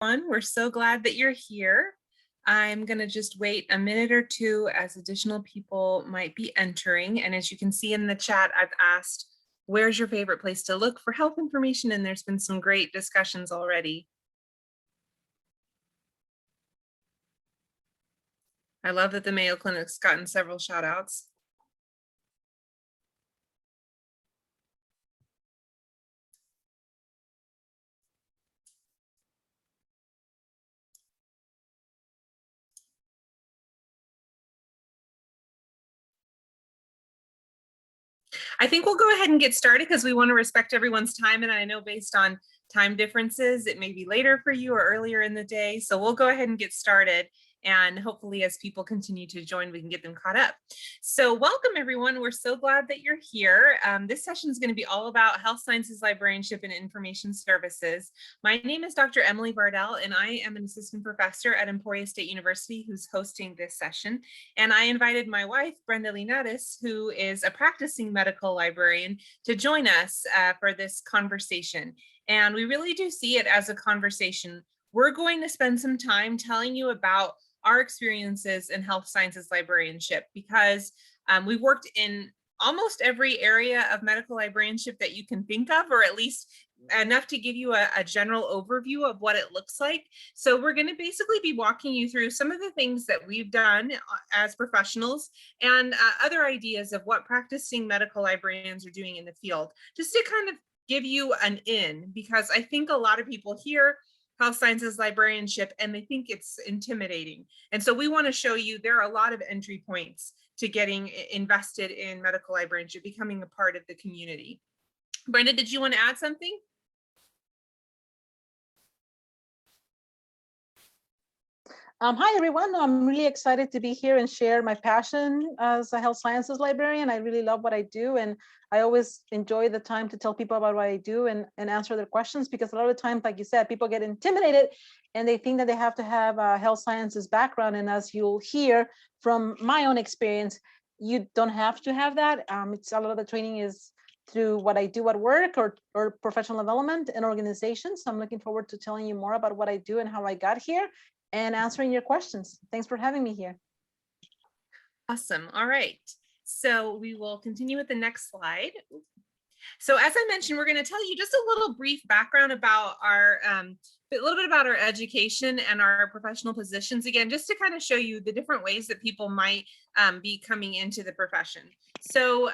We're so glad that you're here. I'm going to just wait a minute or two as additional people might be entering. And as you can see in the chat, I've asked, where's your favorite place to look for health information? And there's been some great discussions already. I love that the Mayo Clinic's gotten several shout outs. I think we'll go ahead and get started because we want to respect everyone's time. And I know based on time differences, it may be later for you or earlier in the day. So we'll go ahead and get started. And hopefully as people continue to join, we can get them caught up. So welcome everyone. We're so glad that you're here. This session is going to be all about health sciences librarianship and information services. My name is Dr. Emily Bardell, and I am an assistant professor at Emporia State University who's hosting this session. And I invited my wife, Brenda Linares, who is a practicing medical librarian, to join us for this conversation. And we really do see it as a conversation. We're going to spend some time telling you about our experiences in health sciences librarianship because we've worked in almost every area of medical librarianship that you can think of, or at least enough to give you a general overview of what it looks like. So we're going to basically be walking you through some of the things that we've done as professionals and other ideas of what practicing medical librarians are doing in the field, just to kind of give you an in, because I think a lot of people hear health sciences librarianship and they think it's intimidating. And so we want to show you there are a lot of entry points to getting invested in medical librarianship, becoming a part of the community. Brenda, did you want to add something? Hi, everyone. I'm really excited to be here and share my passion as a health sciences librarian. I really love what I do, and I always enjoy the time to tell people about what I do and answer their questions, because a lot of the times, like you said, people get intimidated and they think that they have to have a health sciences background. And as you'll hear from my own experience, you don't have to have that. It's a lot of the training is through what I do at work or professional development and organizations. So I'm looking forward to telling you more about what I do and how I got here and answering your questions. Thanks for having me here. Awesome. All right. So we will continue with the next slide. So as I mentioned, we're going to tell you just a little brief background about our, a little bit about our education and our professional positions, again, just to kind of show you the different ways that people might be coming into the profession. So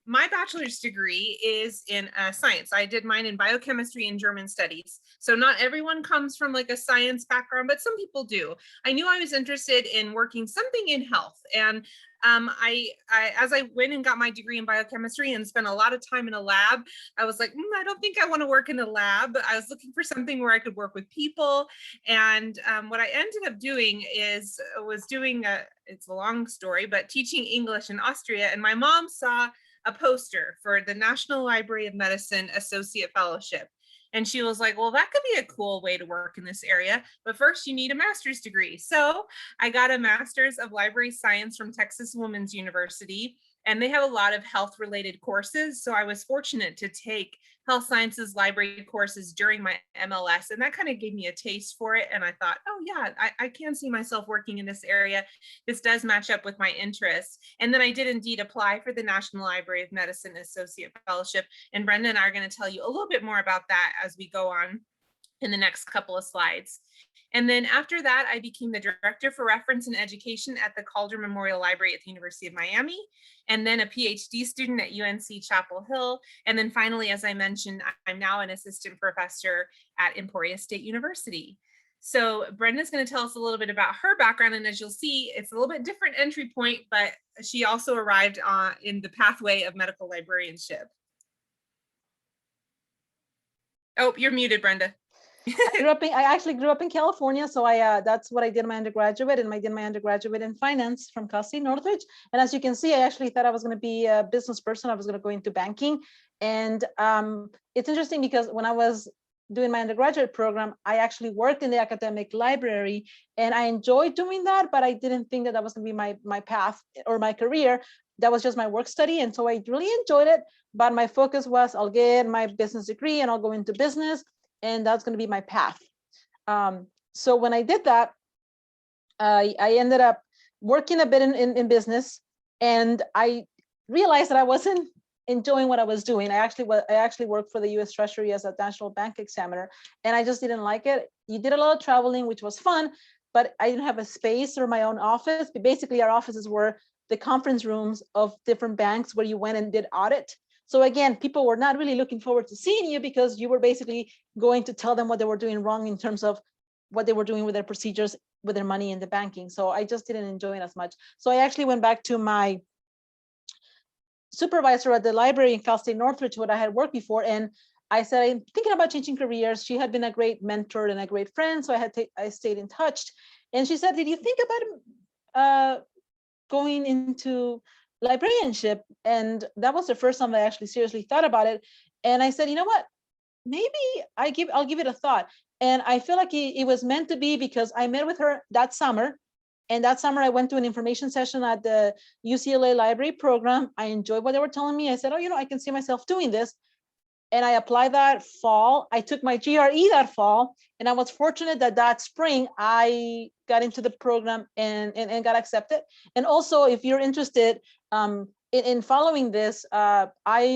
my bachelor's degree is in science. I did mine in biochemistry and German studies. So not everyone comes from like a science background, but some people do. I knew I was interested in working something in health. And as I went and got my degree in biochemistry and spent a lot of time in a lab, I was like, I don't think I want to work in a lab. I was looking for something where I could work with people. And what I ended up doing is it's a long story, but teaching English in Austria. And my mom saw a poster for the National Library of Medicine Associate Fellowship. And she was like, well, that could be a cool way to work in this area, but first you need a master's degree. So I got a master's of library science from Texas Women's University, and they have a lot of health related courses. So I was fortunate to take health sciences library courses during my MLS, and that kind of gave me a taste for it. And I thought, oh yeah, I can see myself working in this area. This does match up with my interests. And then I did indeed apply for the National Library of Medicine Associate Fellowship. And Brenda and I are going to tell you a little bit more about that as we go on in the next couple of slides. And then after that, I became the Director for Reference and Education at the Calder Memorial Library at the University of Miami, and then a PhD student at UNC Chapel Hill. And then finally, as I mentioned, I'm now an assistant professor at Emporia State University. So Brenda's going to tell us a little bit about her background. And as you'll see, it's a little bit different entry point, but she also arrived in the pathway of medical librarianship. Oh, you're muted, Brenda. I actually grew up in California, so that's what I did my undergraduate, and I did my undergraduate in finance from Cal State Northridge. And as you can see, I actually thought I was going to be a business person. I was going to go into banking, and it's interesting because when I was doing my undergraduate program, I actually worked in the academic library, and I enjoyed doing that, but I didn't think that was going to be my path or my career. That was just my work study, and so I really enjoyed it. But my focus was, I'll get my business degree and I'll go into business, and that's going to be my path. So when I did that, I ended up working a bit in business, and I realized that I wasn't enjoying what I was doing. I actually worked for the U.S. Treasury as a national bank examiner, and I just didn't like it. You did a lot of traveling, which was fun, but I didn't have a space or my own office. But basically, our offices were the conference rooms of different banks where you went and did audit. So again, people were not really looking forward to seeing you because you were basically going to tell them what they were doing wrong in terms of what they were doing with their procedures, with their money in the banking. So I just didn't enjoy it as much. So I actually went back to my supervisor at the library in Cal State Northridge, what I had worked before, and I said, I'm thinking about changing careers. She had been a great mentor and a great friend, so I stayed in touch. And she said, did you think about going into librarianship? And that was the first time I actually seriously thought about it. And I said, you know what, maybe I'll give it a thought. And I feel like it was meant to be, because I met with her that summer. And that summer I went to an information session at the UCLA library program. I enjoyed what they were telling me. I said, oh, I can see myself doing this. And I applied that fall. I took my GRE that fall, and I was fortunate that that spring I got into the program and got accepted. And also, if you're interested in following this, I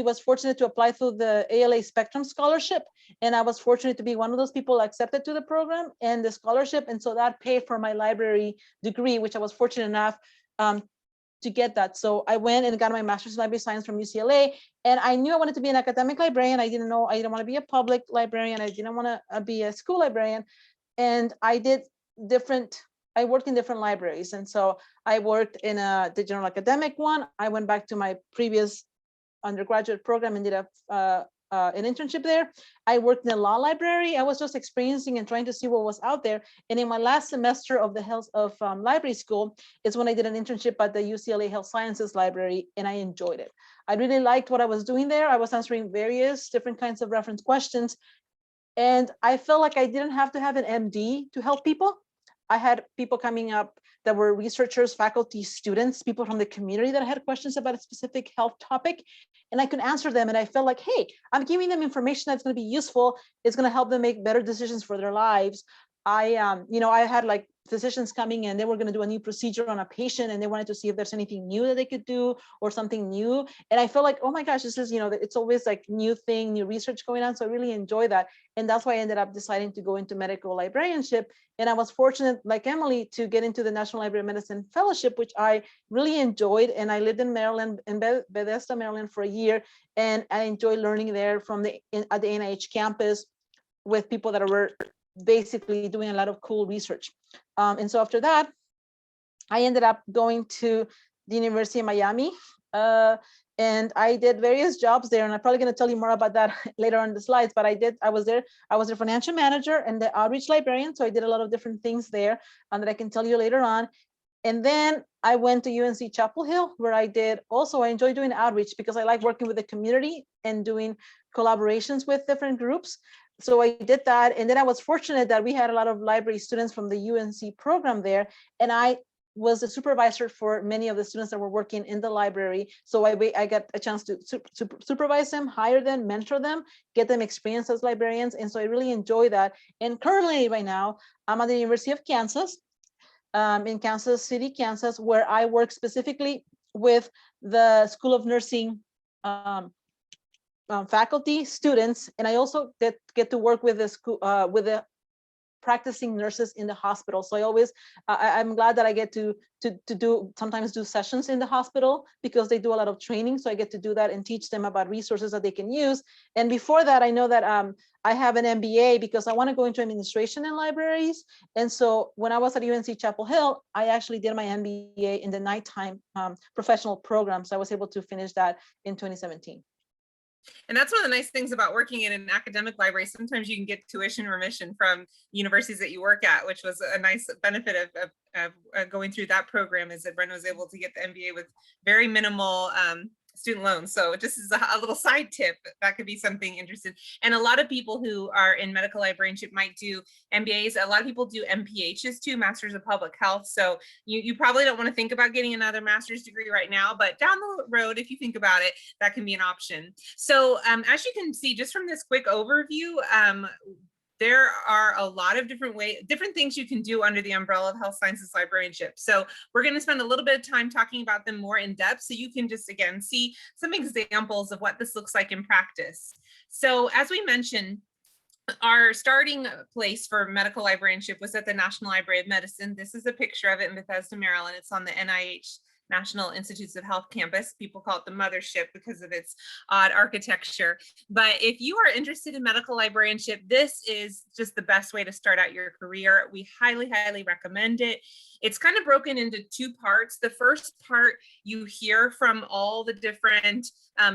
was fortunate to apply through the ALA Spectrum Scholarship, and I was fortunate to be one of those people accepted to the program and the scholarship. And so that paid for my library degree, which I was fortunate enough to get that. So I went and got my master's in library science from UCLA, and I knew I wanted to be an academic librarian. I didn't want to be a public librarian. I didn't want to be a school librarian. And I worked in different libraries. And so I worked in the general academic one. I went back to my previous undergraduate program and did an internship there. I worked in the law library. I was just experiencing and trying to see what was out there. And in my last semester of the health of library school is when I did an internship at the UCLA Health Sciences Library, and I enjoyed it. I really liked what I was doing there. I was answering various different kinds of reference questions, and I felt like I didn't have to have an MD to help people. I had people coming up that were researchers, faculty, students, people from the community that had questions about a specific health topic, and I could answer them. And I felt like, hey, I'm giving them information that's going to be useful. It's going to help them make better decisions for their lives. I had like physicians coming in, they were going to do a new procedure on a patient, and they wanted to see if there's anything new that they could do or something new. And I felt like, oh my gosh, this is, it's always like new thing, new research going on. So I really enjoy that. And that's why I ended up deciding to go into medical librarianship. And I was fortunate, like Emily, to get into the National Library of Medicine Fellowship, which I really enjoyed. And I lived in Maryland, in Bethesda, Maryland for a year. And I enjoyed learning there at the NIH campus with people that were basically doing a lot of cool research. And so after that, I ended up going to the University of Miami. And I did various jobs there, and I'm probably going to tell you more about that later on in the slides. But I was their financial manager and the outreach librarian. So I did a lot of different things there that I can tell you later on. And then I went to UNC Chapel Hill, where I enjoy doing outreach because I like working with the community and doing collaborations with different groups. So I did that. And then I was fortunate that we had a lot of library students from the UNC program there. And I was a supervisor for many of the students that were working in the library. So I got a chance to supervise them, hire them, mentor them, get them experience as librarians. And so I really enjoy that. And currently right now, I'm at the University of Kansas, in Kansas City, Kansas, where I work specifically with the School of Nursing faculty, students, and I also get to work with the school, with the practicing nurses in the hospital. So I'm glad that I get to sometimes do sessions in the hospital because they do a lot of training. So I get to do that and teach them about resources that they can use. And before that, I know that I have an MBA because I want to go into administration in libraries. And so when I was at UNC Chapel Hill, I actually did my MBA in the nighttime professional program. So I was able to finish that in 2017. And that's one of the nice things about working in an academic library. Sometimes you can get tuition remission from universities that you work at, which was a nice benefit of going through that program, is that Brenda was able to get the MBA with very minimal student loans. So just as a little side tip, that could be something interesting. And a lot of people who are in medical librarianship might do MBAs. A lot of people do MPHs too, Masters of Public Health. So you probably don't want to think about getting another master's degree right now, but down the road, if you think about it, that can be an option. So as you can see, just from this quick overview, there are a lot of different things you can do under the umbrella of health sciences librarianship. So we're going to spend a little bit of time talking about them more in depth, so you can just, again, see some examples of what this looks like in practice. So as we mentioned, our starting place for medical librarianship was at the National Library of Medicine. This is a picture of it in Bethesda, Maryland. It's on the NIH National Institutes of Health campus. People call it the mothership because of its odd architecture. But if you are interested in medical librarianship, this is just the best way to start out your career. We highly, highly recommend it. It's kind of broken into two parts. The first part, you hear from all the different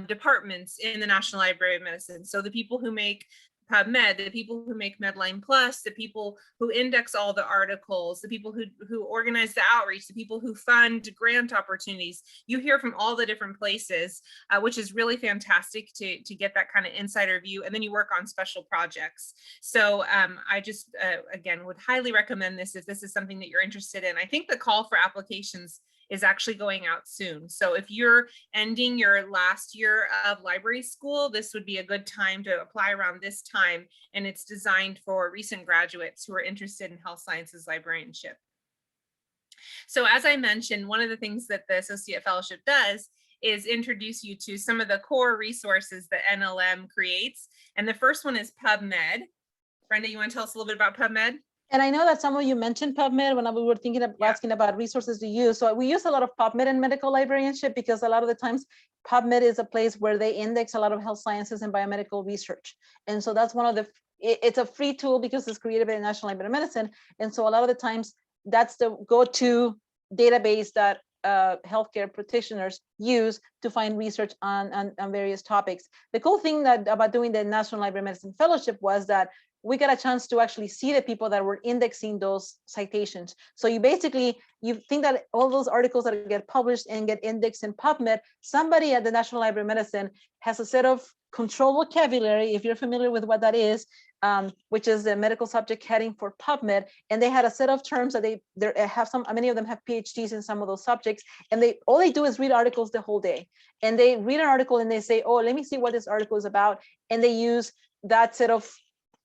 departments in the National Library of Medicine. So the people who make PubMed, the people who make Medline Plus, the people who index all the articles, the people who organize the outreach, the people who fund grant opportunities. You hear from all the different places, which is really fantastic to get that kind of insider view. And then you work on special projects. So I just, again, would highly recommend this if this is something that you're interested in. I think the call for applications is actually going out soon. So if you're ending your last year of library school, this would be a good time to apply around this time. And it's designed for recent graduates who are interested in health sciences librarianship. So as I mentioned, one of the things that the Associate Fellowship does is introduce you to some of the core resources that NLM creates. And the first one is PubMed. Brenda, you want to tell us a little bit about PubMed? And I know that some of you mentioned PubMed when we were thinking of asking about resources to use. So we use a lot of PubMed in medical librarianship because a lot of the times PubMed is a place where they index a lot of health sciences and biomedical research. And so that's one of the, it's a free tool because it's created by the National Library of Medicine. And so a lot of the times that's the go-to database that healthcare practitioners use to find research on various topics. The cool thing about doing the National Library of Medicine Fellowship was that we got a chance to actually see the people that were indexing those citations. So you think that all those articles that get published and get indexed in PubMed, somebody at the National Library of Medicine has a set of control vocabulary, if you're familiar with what that is, which is the medical subject heading for PubMed. And they had a set of terms that they have many of them have PhDs in some of those subjects. And all they do is read articles the whole day. And they read an article and they say, oh, let me see what this article is about. And they use that set of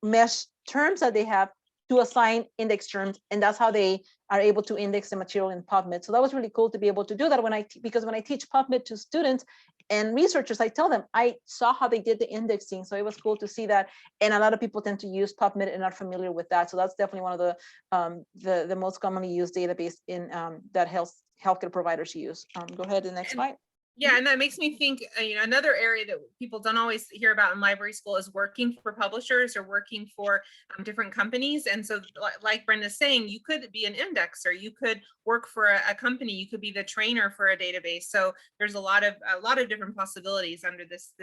mesh terms that they have to assign index terms, and that's how they are able to index the material in PubMed. So that was really cool to be able to do that because when I teach PubMed to students and researchers, I tell them I saw how they did the indexing. So it was cool to see that, and a lot of people tend to use PubMed and are familiar with that. So that's definitely one of the most commonly used database in that healthcare providers use. Go ahead to the next slide. Yeah, and that makes me think, another area that people don't always hear about in library school is working for publishers or working for different companies. And so like Brenda's saying, you could be an indexer, you could work for a company, you could be the trainer for a database. So there's a lot of different possibilities under this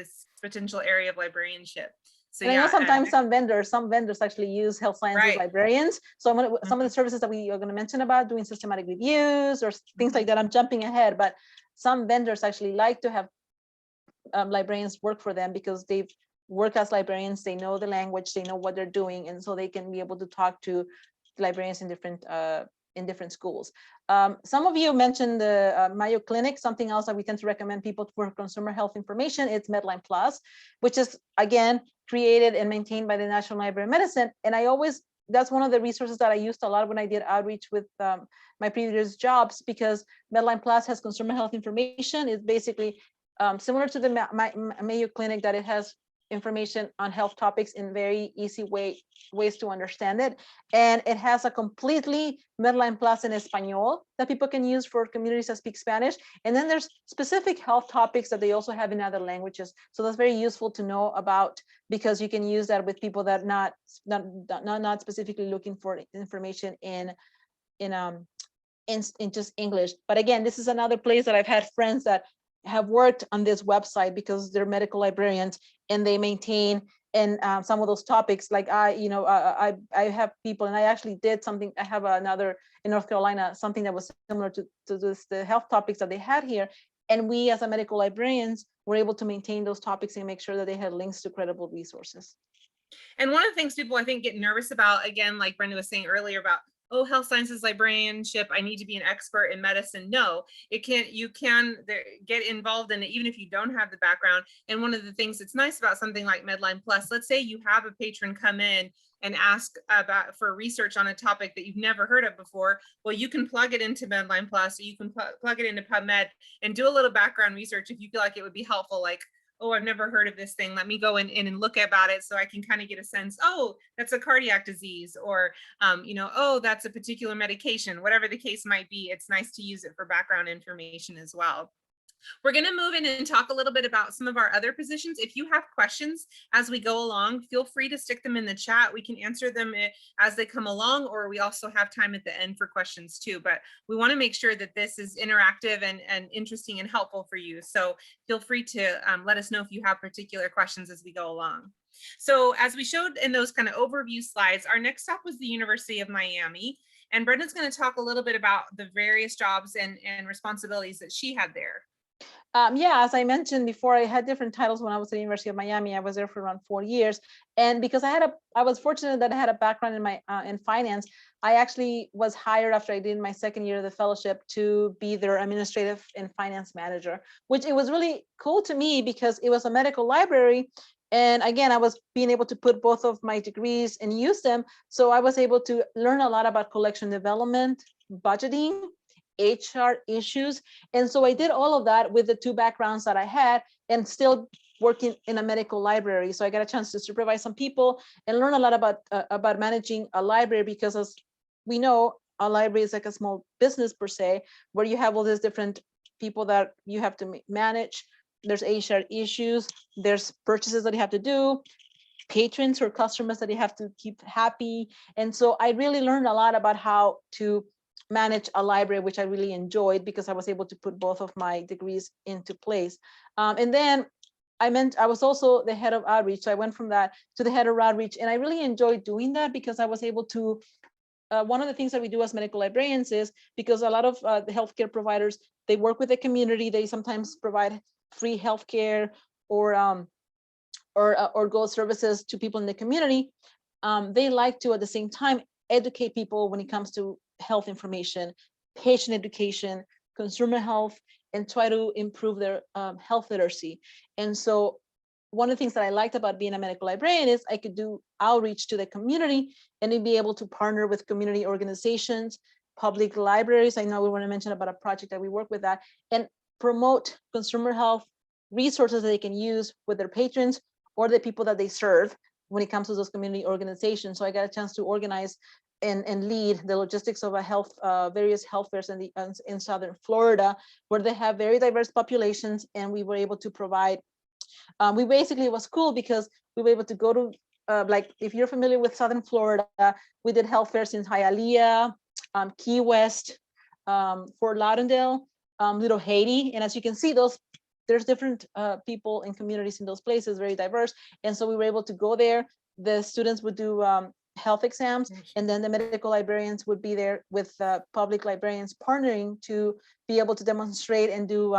potential area of librarianship. So I know sometimes some vendors actually use health sciences librarians. So some of the services that we are going to mention about doing systematic reviews or things like that, I'm jumping ahead, but some vendors actually like to have librarians work for them because they've worked as librarians, they know the language, they know what they're doing, and so they can be able to talk to librarians in different schools. Some of you mentioned the Mayo Clinic. Something else that we tend to recommend people for consumer health information, it's Medline Plus, which is again created and maintained by the National Library of Medicine. And that's one of the resources that I used a lot when I did outreach with my previous jobs, because Medline Plus has consumer health information. It's basically similar to the Mayo Clinic, that it has information on health topics in very easy ways to understand it. And it has a completely Medline Plus in Espanol that people can use for communities that speak Spanish. And then there's specific health topics that they also have in other languages. So that's very useful to know about, because you can use that with people that not specifically looking for information in just English. But again, this is another place that I've had friends that have worked on this website because they're medical librarians and they maintain and some of those topics. Like I have people, and I actually did something. I have another in North Carolina, something that was similar to the health topics that they had here. And we as a medical librarians were able to maintain those topics and make sure that they had links to credible resources. And one of the things people I think get nervous about, again, like Brenda was saying earlier about, oh, health sciences librarianship, I need to be an expert in medicine. No, you can get involved in it even if you don't have the background. And one of the things that's nice about something like Medline Plus, let's say you have a patron come in and ask about for research on a topic that you've never heard of before. Well, you can plug it into Medline Plus, or you can plug it into PubMed and do a little background research if you feel like it would be helpful. Like, oh, I've never heard of this thing. Let me go in and look about it so I can kind of get a sense, oh, that's a cardiac disease, or, oh, that's a particular medication, whatever the case might be. It's nice to use it for background information as well. We're going to move in and talk a little bit about some of our other positions. If you have questions as we go along, feel free to stick them in the chat. We can answer them as they come along, or we also have time at the end for questions too. But we want to make sure that this is interactive and interesting and helpful for you. So feel free to let us know if you have particular questions as we go along. So as we showed in those kind of overview slides, our next stop was the University of Miami. And Brenda's going to talk a little bit about the various jobs and responsibilities that she had there. Yeah, as I mentioned before, I had different titles when I was at the University of Miami. I was there for around 4 years, and because I was fortunate that I had a background in finance. I actually was hired after I did my second year of the fellowship to be their administrative and finance manager, which it was really cool to me because it was a medical library. And again, I was being able to put both of my degrees and use them. So I was able to learn a lot about collection development, budgeting, HR issues. And so I did all of that with the two backgrounds that I had and still working in a medical library. So I got a chance to supervise some people and learn a lot about managing a library, because as we know, a library is like a small business per se, where you have all these different people that you have to manage. There's HR issues, there's purchases that you have to do, patrons or customers that you have to keep happy. And so I really learned a lot about how to manage a library, which I really enjoyed because I was able to put both of my degrees into place. And then I was also the head of outreach. So I went from that to the head of outreach, and I really enjoyed doing that because I was able to, one of the things that we do as medical librarians is, because a lot of the healthcare providers, they work with the community, they sometimes provide free healthcare or go services to people in the community. They like to, at the same time, educate people when it comes to health information, patient education, consumer health, and try to improve their health literacy. And so one of the things that I liked about being a medical librarian is I could do outreach to the community and then be able to partner with community organizations, public libraries. I know we want to mention about a project that we work with that, and promote consumer health resources that they can use with their patrons or the people that they serve when it comes to those community organizations. So I got a chance to organize and lead the logistics of a various health fairs in Southern Florida, where they have very diverse populations, and we were able to provide. It was cool because we were able to go to, like, if you're familiar with Southern Florida, we did health fairs in Hialeah, Key West, Fort Lauderdale, Little Haiti, and as you can see, there's different people and communities in those places, very diverse. And so we were able to go there. The students would do health exams, and then the medical librarians would be there with public librarians partnering to be able to demonstrate and do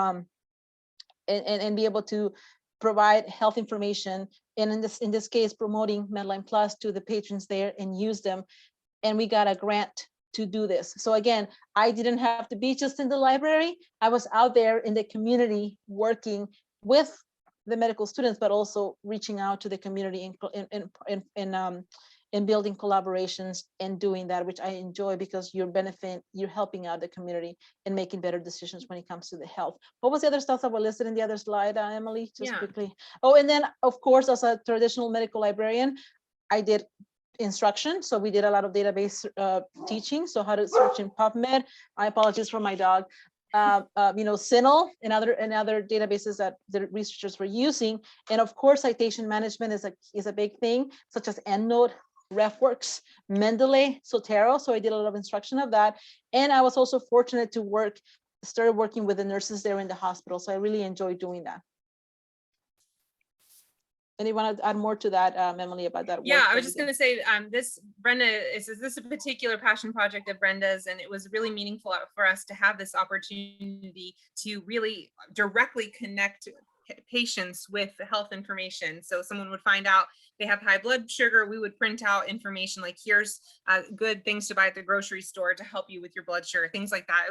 and be able to provide health information, and in this case promoting Medline Plus to the patrons there and use them. And we got a grant to do this. So again, I didn't have to be just in the library. I was out there in the community working with the medical students, but also reaching out to the community in building collaborations and doing that, which I enjoy because you're helping out the community and making better decisions when it comes to the health. What was the other stuff that were listed in the other slide, Emily? Just quickly. Oh, and then of course, as a traditional medical librarian, I did instruction. So we did a lot of database teaching. So how to search in PubMed. I apologize for my dog. CINAHL and other databases that the researchers were using. And of course, citation management is a big thing, such as EndNote, RefWorks, Mendeley, Zotero. So I did a lot of instruction of that. And I was also fortunate to started working with the nurses there in the hospital. So I really enjoyed doing that. Anyone add more to that, Emily, about that? Yeah, I was just going to say, Brenda, is this a particular passion project of Brenda's, and it was really meaningful for us to have this opportunity to really directly connect patients with health information. So someone would find out they have high blood sugar, we would print out information like, here's good things to buy at the grocery store to help you with your blood sugar, things like that.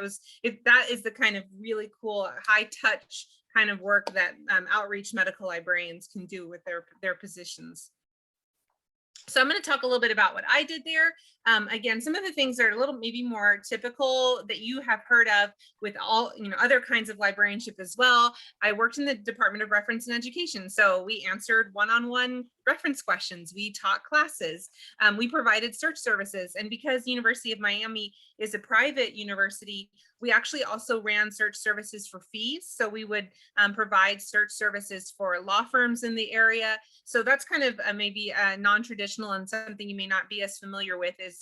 That is the kind of really cool high touch kind of work that outreach medical librarians can do with their positions. So I'm going to talk a little bit about what I did there. Again, some of the things that are a little maybe more typical that you have heard of with all, other kinds of librarianship as well. I worked in the Department of Reference and Education. So we answered one-on-one reference questions. We taught classes. We provided search services. And because University of Miami is a private university, we actually also ran search services for fees. So we would provide search services for law firms in the area. So that's kind of maybe non-traditional, and something you may not be as familiar with is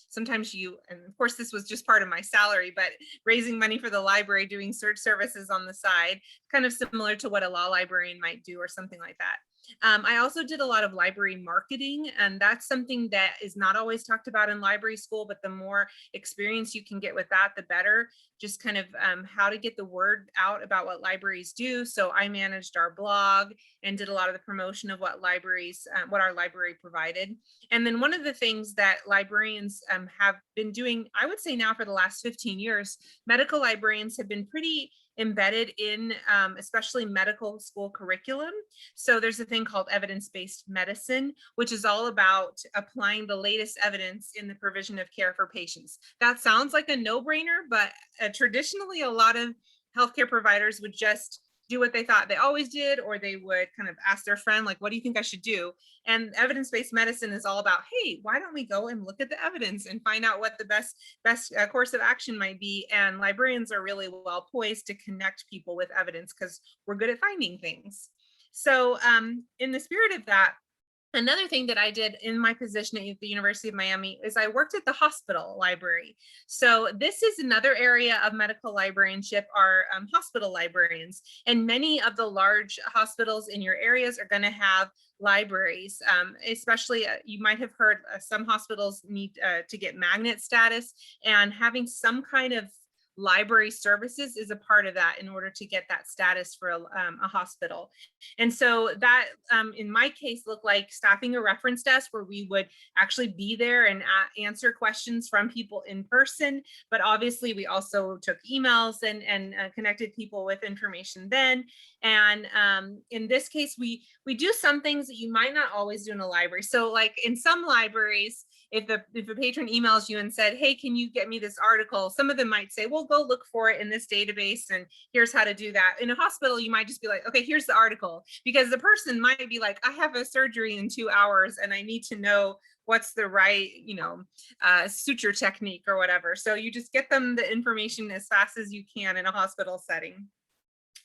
sometimes and of course this was just part of my salary, but raising money for the library, doing search services on the side, kind of similar to what a law librarian might do or something like that. I also did a lot of library marketing, and that's something that is not always talked about in library school, but the more experience you can get with that, the better. Just kind of how to get the word out about what libraries do. So I managed our blog and did a lot of the promotion of what our library provided. And then one of the things that librarians have been doing, I would say now for the last 15 years, medical librarians have been pretty embedded in especially medical school curriculum. So there's a thing called evidence-based medicine, which is all about applying the latest evidence in the provision of care for patients. That sounds like a no-brainer, but traditionally a lot of healthcare providers would just do what they thought they always did, or they would kind of ask their friend, like, what do you think I should do? And evidence-based medicine is all about, hey, why don't we go and look at the evidence and find out what the best course of action might be? And librarians are really well poised to connect people with evidence because we're good at finding things. So in the spirit of that, another thing that I did in my position at the University of Miami is I worked at the hospital library. So this is another area of medical librarianship, are hospital librarians. And many of the large hospitals in your areas are going to have libraries, especially you might have heard some hospitals need to get magnet status, and having some kind of library services is a part of that in order to get that status for a hospital. And so that in my case looked like staffing a reference desk where we would actually be there and answer questions from people in person. But obviously we also took emails and connected people with information then. And in this case, we do some things that you might not always do in a library. So like in some libraries, if a patron emails you and said, hey, can you get me this article? Some of them might say, well, go look for it in this database and here's how to do that. In a hospital, you might just be like, okay, here's the article, because the person might be like, I have a surgery in 2 hours and I need to know what's the right, suture technique or whatever. So you just get them the information as fast as you can in a hospital setting.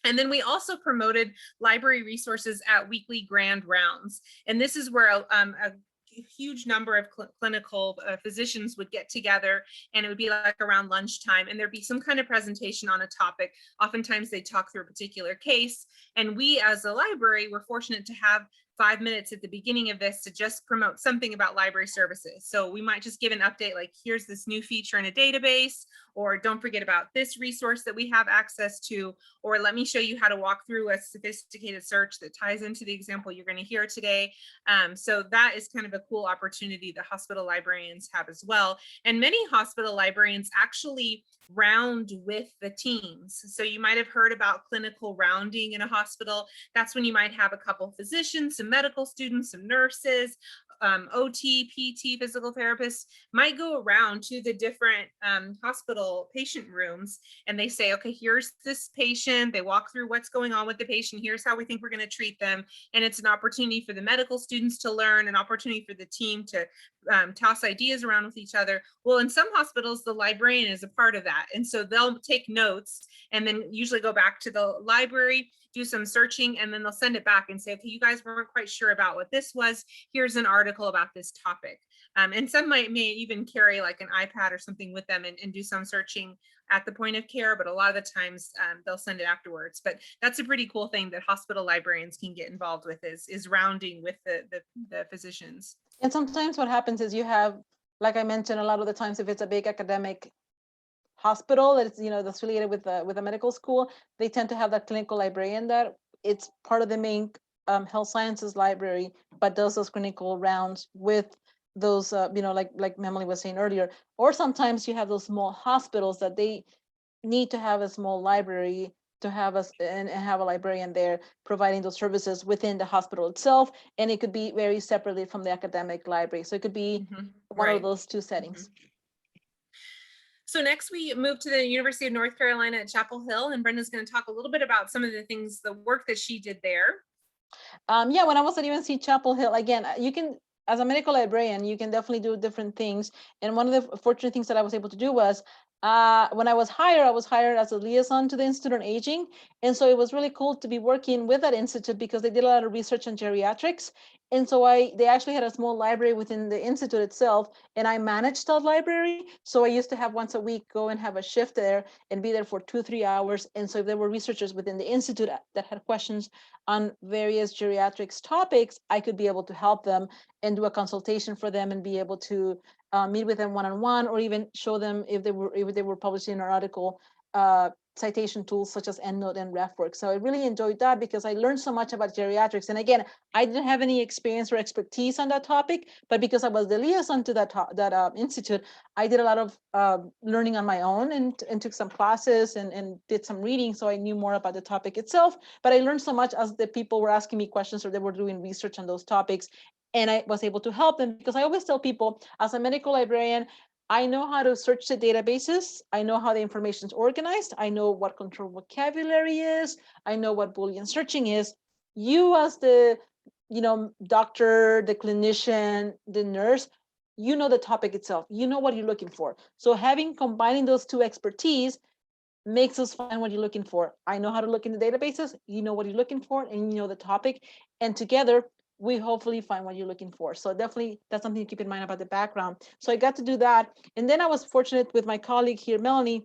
And then we also promoted library resources at weekly grand rounds. And this is where a huge number of clinical physicians would get together, and it would be like around lunchtime, and there'd be some kind of presentation on a topic. Oftentimes they talk through a particular case, and we as a library were fortunate to have 5 minutes at the beginning of this to just promote something about library services. So we might just give an update like, here's this new feature in a database, or don't forget about this resource that we have access to, or let me show you how to walk through a sophisticated search that ties into the example you're going to hear today. So that is kind of a cool opportunity that hospital librarians have as well. And many hospital librarians actually round with the teams. So you might have heard about clinical rounding in a hospital. That's when you might have a couple of physicians, some medical students, some nurses, OT, PT, physical therapists might go around to the different hospital patient rooms, and they say, okay, here's this patient. They walk through what's going on with the patient. Here's how we think we're going to treat them. And it's an opportunity for the medical students to learn, an opportunity for the team to toss ideas around with each other. Well, in some hospitals, the librarian is a part of that. And so they'll take notes and then usually go back to the library, do some searching, and then they'll send it back and say, okay, you guys weren't quite sure about what this was. Here's an article about this topic. And some may even carry like an iPad or something with them and do some searching at the point of care, but a lot of the times they'll send it afterwards. But that's a pretty cool thing that hospital librarians can get involved with, is rounding with the physicians. And sometimes what happens is you have, like I mentioned, a lot of the times if it's a big academic hospital that's that's affiliated with a medical school, they tend to have that clinical librarian that it's part of the main health sciences library, but does those clinical rounds with those, like Emily was saying earlier. Or sometimes you have those small hospitals that they need to have a small library to have us and have a librarian there providing those services within the hospital itself, and it could be very separately from the academic library. So it could be one of Right. those two settings. So next we move to the University of North Carolina at Chapel Hill, and Brenda's going to talk a little bit about some of the things, the work that she did there. Yeah, when I was at UNC Chapel Hill, again, you can, as a medical librarian, you can definitely do different things. And one of the fortunate things that I was able to do was when I was hired as a liaison to the Institute on Aging. And so it was really cool to be working with that institute because they did a lot of research on geriatrics. And so they actually had a small library within the institute itself, and I managed that library. So I used to have once a week go and have a shift there and be there for 2-3 hours. And so if there were researchers within the institute that had questions on various geriatrics topics, I could be able to help them and do a consultation for them and be able to meet with them one-on-one, or even show them if they were publishing an article, citation tools such as EndNote and RefWorks. So I really enjoyed that because I learned so much about geriatrics. And again, I didn't have any experience or expertise on that topic, but because I was the liaison to that institute, I did a lot of learning on my own and took some classes and did some reading, so I knew more about the topic itself. But I learned so much as the people were asking me questions or they were doing research on those topics, and I was able to help them because I always tell people, as a medical librarian, I know how to search the databases. I know how the information is organized. I know what control vocabulary is. I know what Boolean searching is. You as the, doctor, the clinician, the nurse, you know the topic itself. You know what you're looking for. So combining those two expertise makes us find what you're looking for. I know how to look in the databases. You know what you're looking for, and you know the topic. And together, we hopefully find what you're looking for. So definitely that's something to keep in mind about the background. So I got to do that. And then I was fortunate with my colleague here, Melanie,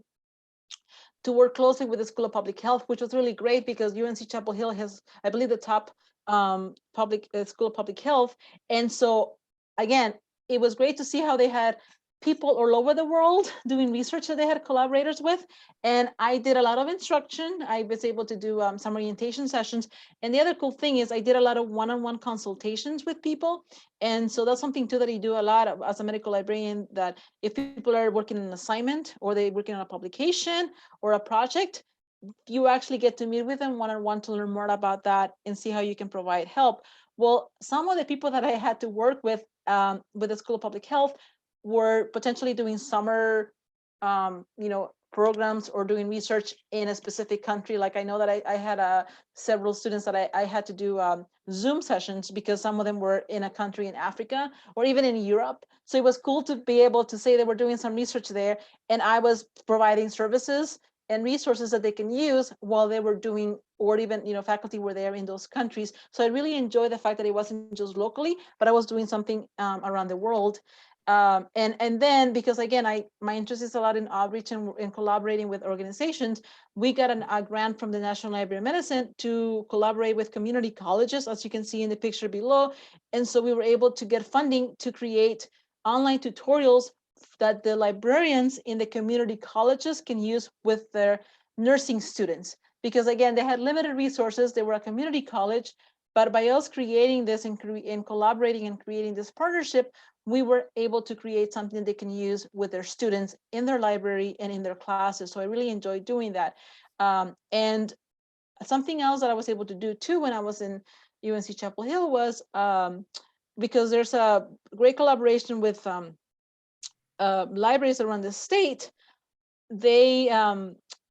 to work closely with the School of Public Health, which was really great because UNC Chapel Hill has, I believe, the top public School of Public Health. And so again, it was great to see how they had people all over the world doing research that they had collaborators with. And I did a lot of instruction. I was able to do some orientation sessions. And the other cool thing is I did a lot of one-on-one consultations with people. And so that's something too that I do a lot of, as a medical librarian, that if people are working on an assignment or they're working on a publication or a project, you actually get to meet with them one-on-one to learn more about that and see how you can provide help. Well, some of the people that I had to work with the School of Public Health were potentially doing summer, programs or doing research in a specific country. Like I know that I had several students that I had to do Zoom sessions because some of them were in a country in Africa or even in Europe. So it was cool to be able to say they were doing some research there, and I was providing services and resources that they can use while they were doing, or even faculty were there in those countries. So I really enjoy the fact that it wasn't just locally, but I was doing something around the world. And then because again, my interest is a lot in outreach and collaborating with organizations, we got a grant from the National Library of Medicine to collaborate with community colleges, as you can see in the picture below. And so we were able to get funding to create online tutorials that the librarians in the community colleges can use with their nursing students. Because again, they had limited resources, they were a community college, but by us creating this and collaborating and creating this partnership, we were able to create something they can use with their students in their library and in their classes. So I really enjoyed doing that. And something else that I was able to do too when I was in UNC Chapel Hill was because there's a great collaboration with libraries around the state. They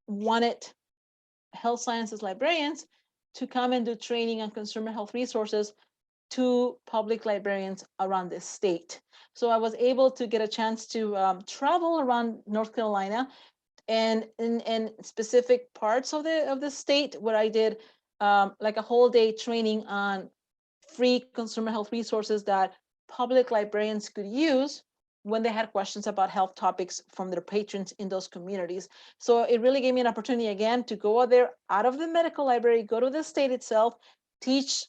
wanted health sciences librarians to come and do training on consumer health resources to public librarians around the state. So I was able to get a chance to travel around North Carolina and in specific parts of the state where I did like a whole day training on free consumer health resources that public librarians could use when they had questions about health topics from their patrons in those communities. So it really gave me an opportunity again to go out there out of the medical library, go to the state itself, teach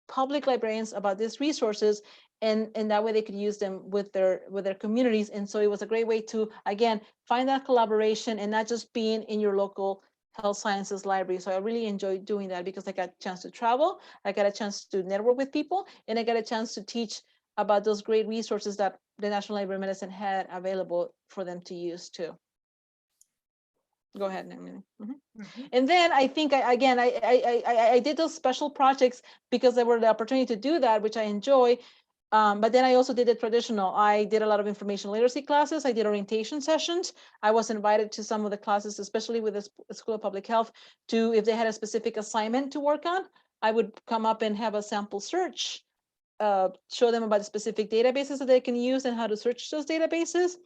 public librarians about these resources, and that way they could use them with their communities. And so it was a great way to again find that collaboration and not just being in your local health sciences library. So I really enjoyed doing that because I got a chance to travel, I got a chance to network with people, and I got a chance to teach about those great resources that the National Library of Medicine had available for them to use too. Go ahead, Emily. And then I think I did those special projects because there were the opportunity to do that, which I enjoy. But then I also did the traditional. I did a lot of information literacy classes. I did orientation sessions. I was invited to some of the classes, especially with the School of Public Health, to if they had a specific assignment to work on, I would come up and have a sample search, show them about the specific databases that they can use and how to search those databases.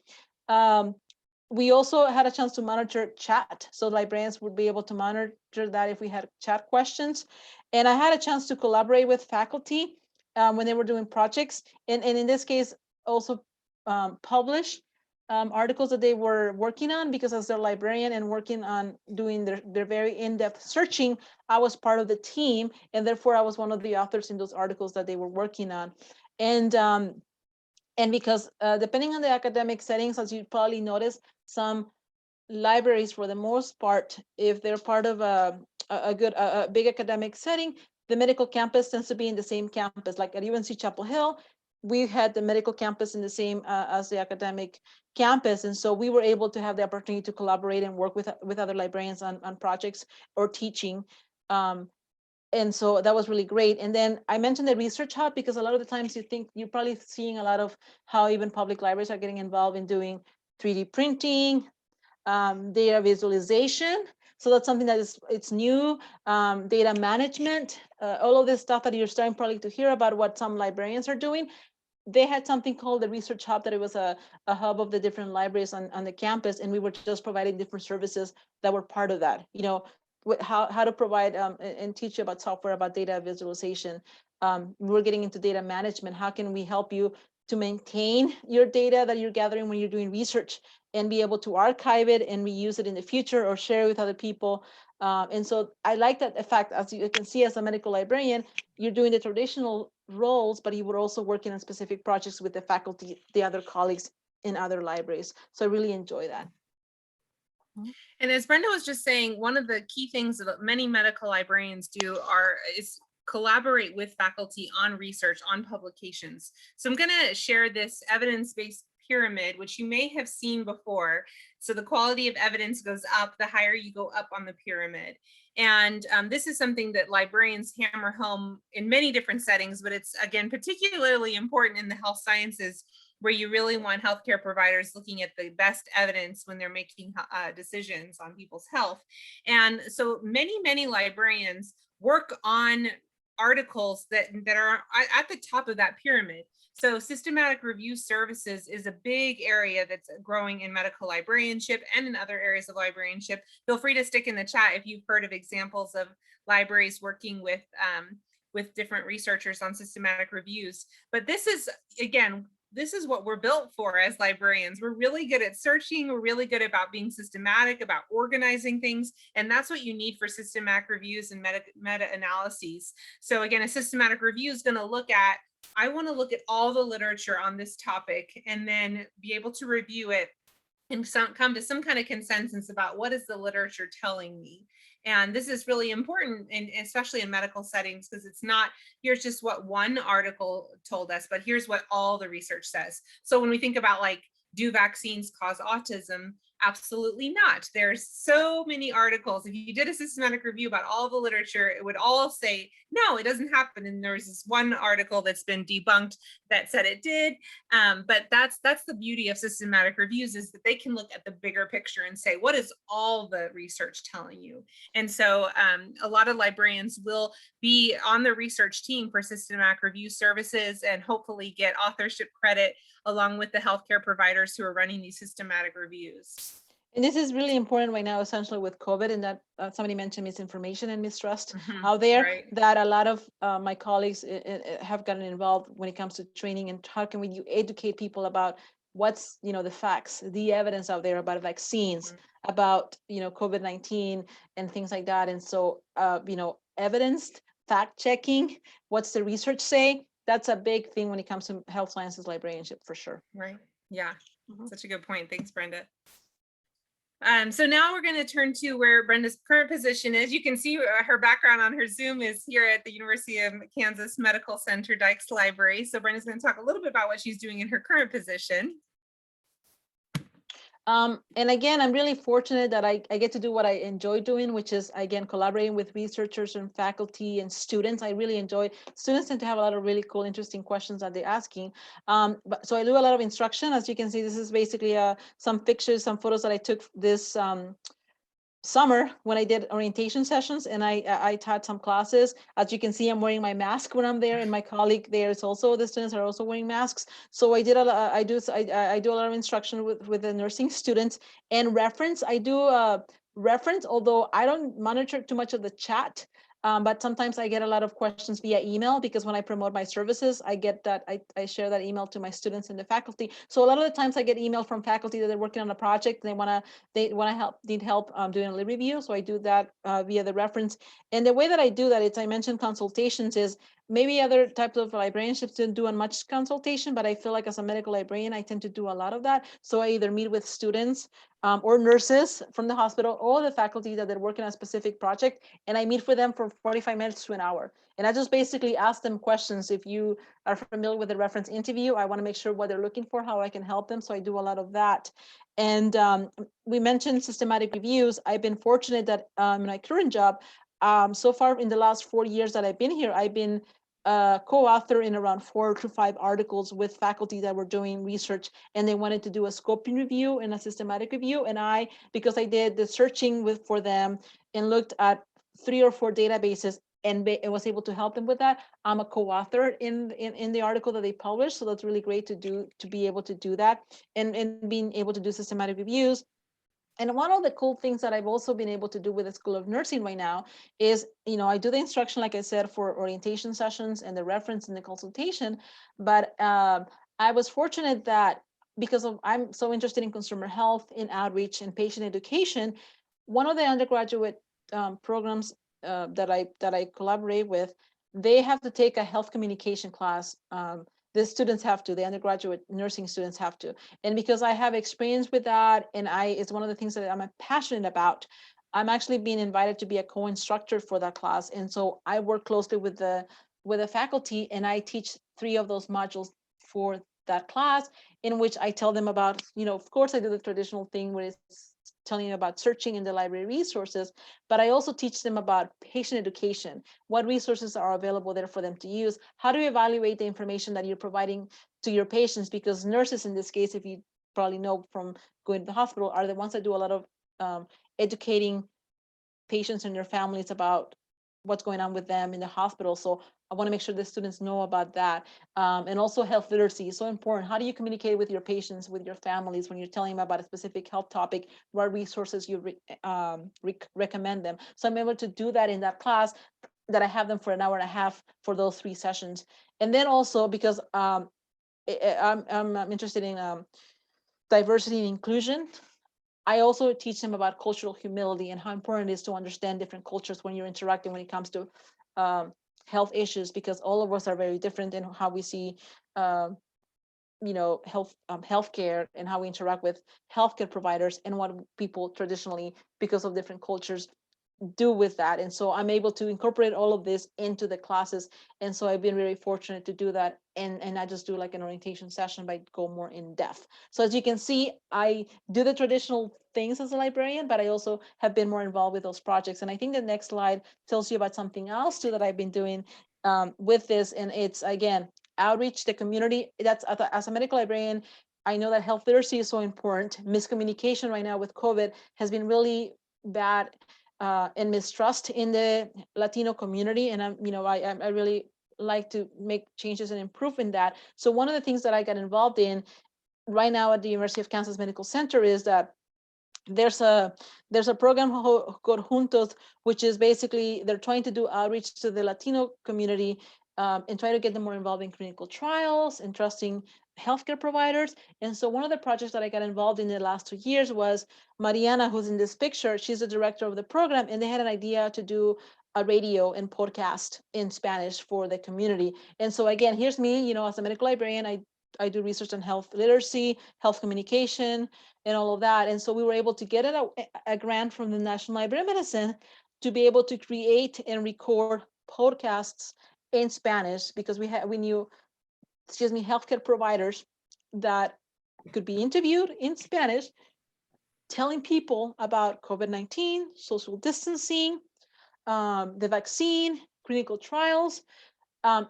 We also had a chance to monitor chat. So librarians would be able to monitor that if we had chat questions. And I had a chance to collaborate with faculty when they were doing projects. And in this case, also publish articles that they were working on, because as their librarian and working on doing their very in-depth searching, I was part of the team. And therefore I was one of the authors in those articles that they were working on. And because depending on the academic settings, as you probably noticed, some libraries, for the most part, if they're part of a big academic setting, the medical campus tends to be in the same campus. Like at UNC Chapel Hill, we had the medical campus in the same as the academic campus. And so we were able to have the opportunity to collaborate and work with other librarians on projects or teaching. And so that was really great. And then I mentioned the research hub because a lot of the times you think you're probably seeing a lot of how even public libraries are getting involved in doing 3D printing, data visualization. So that's something that it's new. Data management, all of this stuff that you're starting probably to hear about what some librarians are doing. They had something called the research hub, that it was a hub of the different libraries on the campus, and we were just providing different services that were part of that. You know, how to provide and teach you about software, about data visualization. We're getting into data management. How can we help you to maintain your data that you're gathering when you're doing research, and be able to archive it and reuse it in the future or share it with other people? And so I like that the fact, as you can see, as a medical librarian, you're doing the traditional roles, but you were also working on specific projects with the faculty, the other colleagues in other libraries. So I really enjoy that. And as Brenda was just saying, one of the key things that many medical librarians do is collaborate with faculty on research, on publications. So I'm going to share this evidence-based pyramid, which you may have seen before. So the quality of evidence goes up the higher you go up on the pyramid. And this is something that librarians hammer home in many different settings, but it's, again, particularly important in the health sciences, where you really want healthcare providers looking at the best evidence when they're making decisions on people's health. And so many librarians work on articles that are at the top of that pyramid. So systematic review services is a big area that's growing in medical librarianship and in other areas of librarianship. Feel free to stick in the chat if you've heard of examples of libraries working with different researchers on systematic reviews. But this is, again, this is what we're built for as librarians. We're really good at searching. We're really good about being systematic, about organizing things. And that's what you need for systematic reviews and meta-analyses. So again, a systematic review is going to look at, I want to look at all the literature on this topic and then be able to review it and come to some kind of consensus about what is the literature telling me. And this is really important, and especially in medical settings, because it's not, here's just what one article told us, but here's what all the research says. So when we think about, like, do vaccines cause autism? Absolutely not. There's so many articles. If you did a systematic review about all the literature, it would all say, no, it doesn't happen. And there's this one article that's been debunked that said it did. But that's the beauty of systematic reviews, is that they can look at the bigger picture and say, what is all the research telling you? And so a lot of librarians will be on the research team for systematic review services and hopefully get authorship credit along with the healthcare providers who are running these systematic reviews. And this is really important right now, essentially with COVID, and that somebody mentioned misinformation and mistrust out there, right? That a lot of my colleagues have gotten involved when it comes to training, and how can we educate people about what's, the facts, the evidence out there about vaccines, about, COVID-19 and things like that. And so, evidence, fact checking, what's the research say? That's a big thing when it comes to health sciences librarianship, for sure. Right. Yeah. Such a good point. Thanks, Brenda. So now we're going to turn to where Brenda's current position is. You can see her background on her Zoom is here at the University of Kansas Medical Center Dykes Library. So Brenda's going to talk a little bit about what she's doing in her current position. And again, I'm really fortunate that I get to do what I enjoy doing, which is, again, collaborating with researchers and faculty and students. I really enjoy, students tend to have a lot of really cool, interesting questions that they're asking. So I do a lot of instruction. As you can see, this is basically some pictures, some photos that I took this summer when I did orientation sessions, and I taught some classes. As you can see, I'm wearing my mask when I'm there, and my colleague there is also, the students are also wearing masks. So I did a lot, I do a lot of instruction with the nursing students, and reference. I do reference, although I don't monitor too much of the chat. But sometimes I get a lot of questions via email, because when I promote my services, I get that I share that email to my students and the faculty. So a lot of the times I get email from faculty that they're working on a project and they want to need help doing a lit review. So I do that via the reference. And the way that I do that is, I mentioned consultations, is maybe other types of librarianships didn't do much consultation, but I feel like as a medical librarian, I tend to do a lot of that. So I either meet with students or nurses from the hospital, or the faculty that they're working on a specific project, and I meet with them for 45 minutes to an hour. And I just basically ask them questions. If you are familiar with the reference interview, I want to make sure what they're looking for, how I can help them. So I do a lot of that. And we mentioned systematic reviews. I've been fortunate that in my current job, so far in the last 4 years that I've been here, I've been co-author in around 4 to 5 articles with faculty that were doing research, and they wanted to do a scoping review and a systematic review. And because I did the searching for them and looked at 3 or 4 databases and was able to help them with that, I'm a co-author in the article that they published. So that's really great to be able to do that, and being able to do systematic reviews. And one of the cool things that I've also been able to do with the School of Nursing right now is, I do the instruction, like I said, for orientation sessions and the reference and the consultation. But I was fortunate that, because I'm so interested in consumer health, in outreach and patient education, one of the undergraduate programs that I collaborate with, they have to take a health communication class. The students have to, the undergraduate nursing students have to. And because I have experience with that, and it's one of the things that I'm passionate about, I'm actually being invited to be a co-instructor for that class. And so I work closely with the faculty, and I teach 3 of those modules for that class, in which I tell them about, of course I do the traditional thing where it's telling you about searching in the library resources, but I also teach them about patient education, what resources are available there for them to use, how to evaluate the information that you're providing to your patients, because nurses in this case, if you probably know from going to the hospital, are the ones that do a lot of educating patients and their families about what's going on with them in the hospital. So I want to make sure the students know about that. And also health literacy is so important. How do you communicate with your patients, with your families, when you're telling them about a specific health topic? What resources you recommend them? So I'm able to do that in that class, that I have them for an hour and a half for those 3 sessions. And then also, because I'm interested in diversity and inclusion, I also teach them about cultural humility and how important it is to understand different cultures when you're interacting, when it comes to health issues, because all of us are very different in how we see healthcare, and how we interact with healthcare providers, and what people traditionally, because of different cultures, do with that. And so I'm able to incorporate all of this into the classes. And so I've been very fortunate to do that, and I just do like an orientation session, but go more in depth. So as you can see, I do the traditional things as a librarian, but I also have been more involved with those projects. And I think the next slide tells you about something else too that I've been doing with this. And it's, again, outreach to community. That's as a medical librarian, I know that health literacy is so important. Miscommunication right now with COVID has been really bad, and mistrust in the Latino community. And I really like to make changes and improve in that. So one of the things that I got involved in right now at the University of Kansas Medical Center is that there's a program called Juntos, which is basically they're trying to do outreach to the Latino community, and try to get them more involved in clinical trials and trusting healthcare providers. And so one of the projects that I got involved in the last 2 years was Mariana, who's in this picture. She's the director of the program, and they had an idea to do a radio and podcast in Spanish for the community. And so again, here's me, as a medical librarian, I do research on health literacy, health communication, and all of that. And so we were able to get a grant from the National Library of Medicine to be able to create and record podcasts in Spanish, because we knew, excuse me, healthcare providers that could be interviewed in Spanish, telling people about COVID-19, social distancing, the vaccine, clinical trials,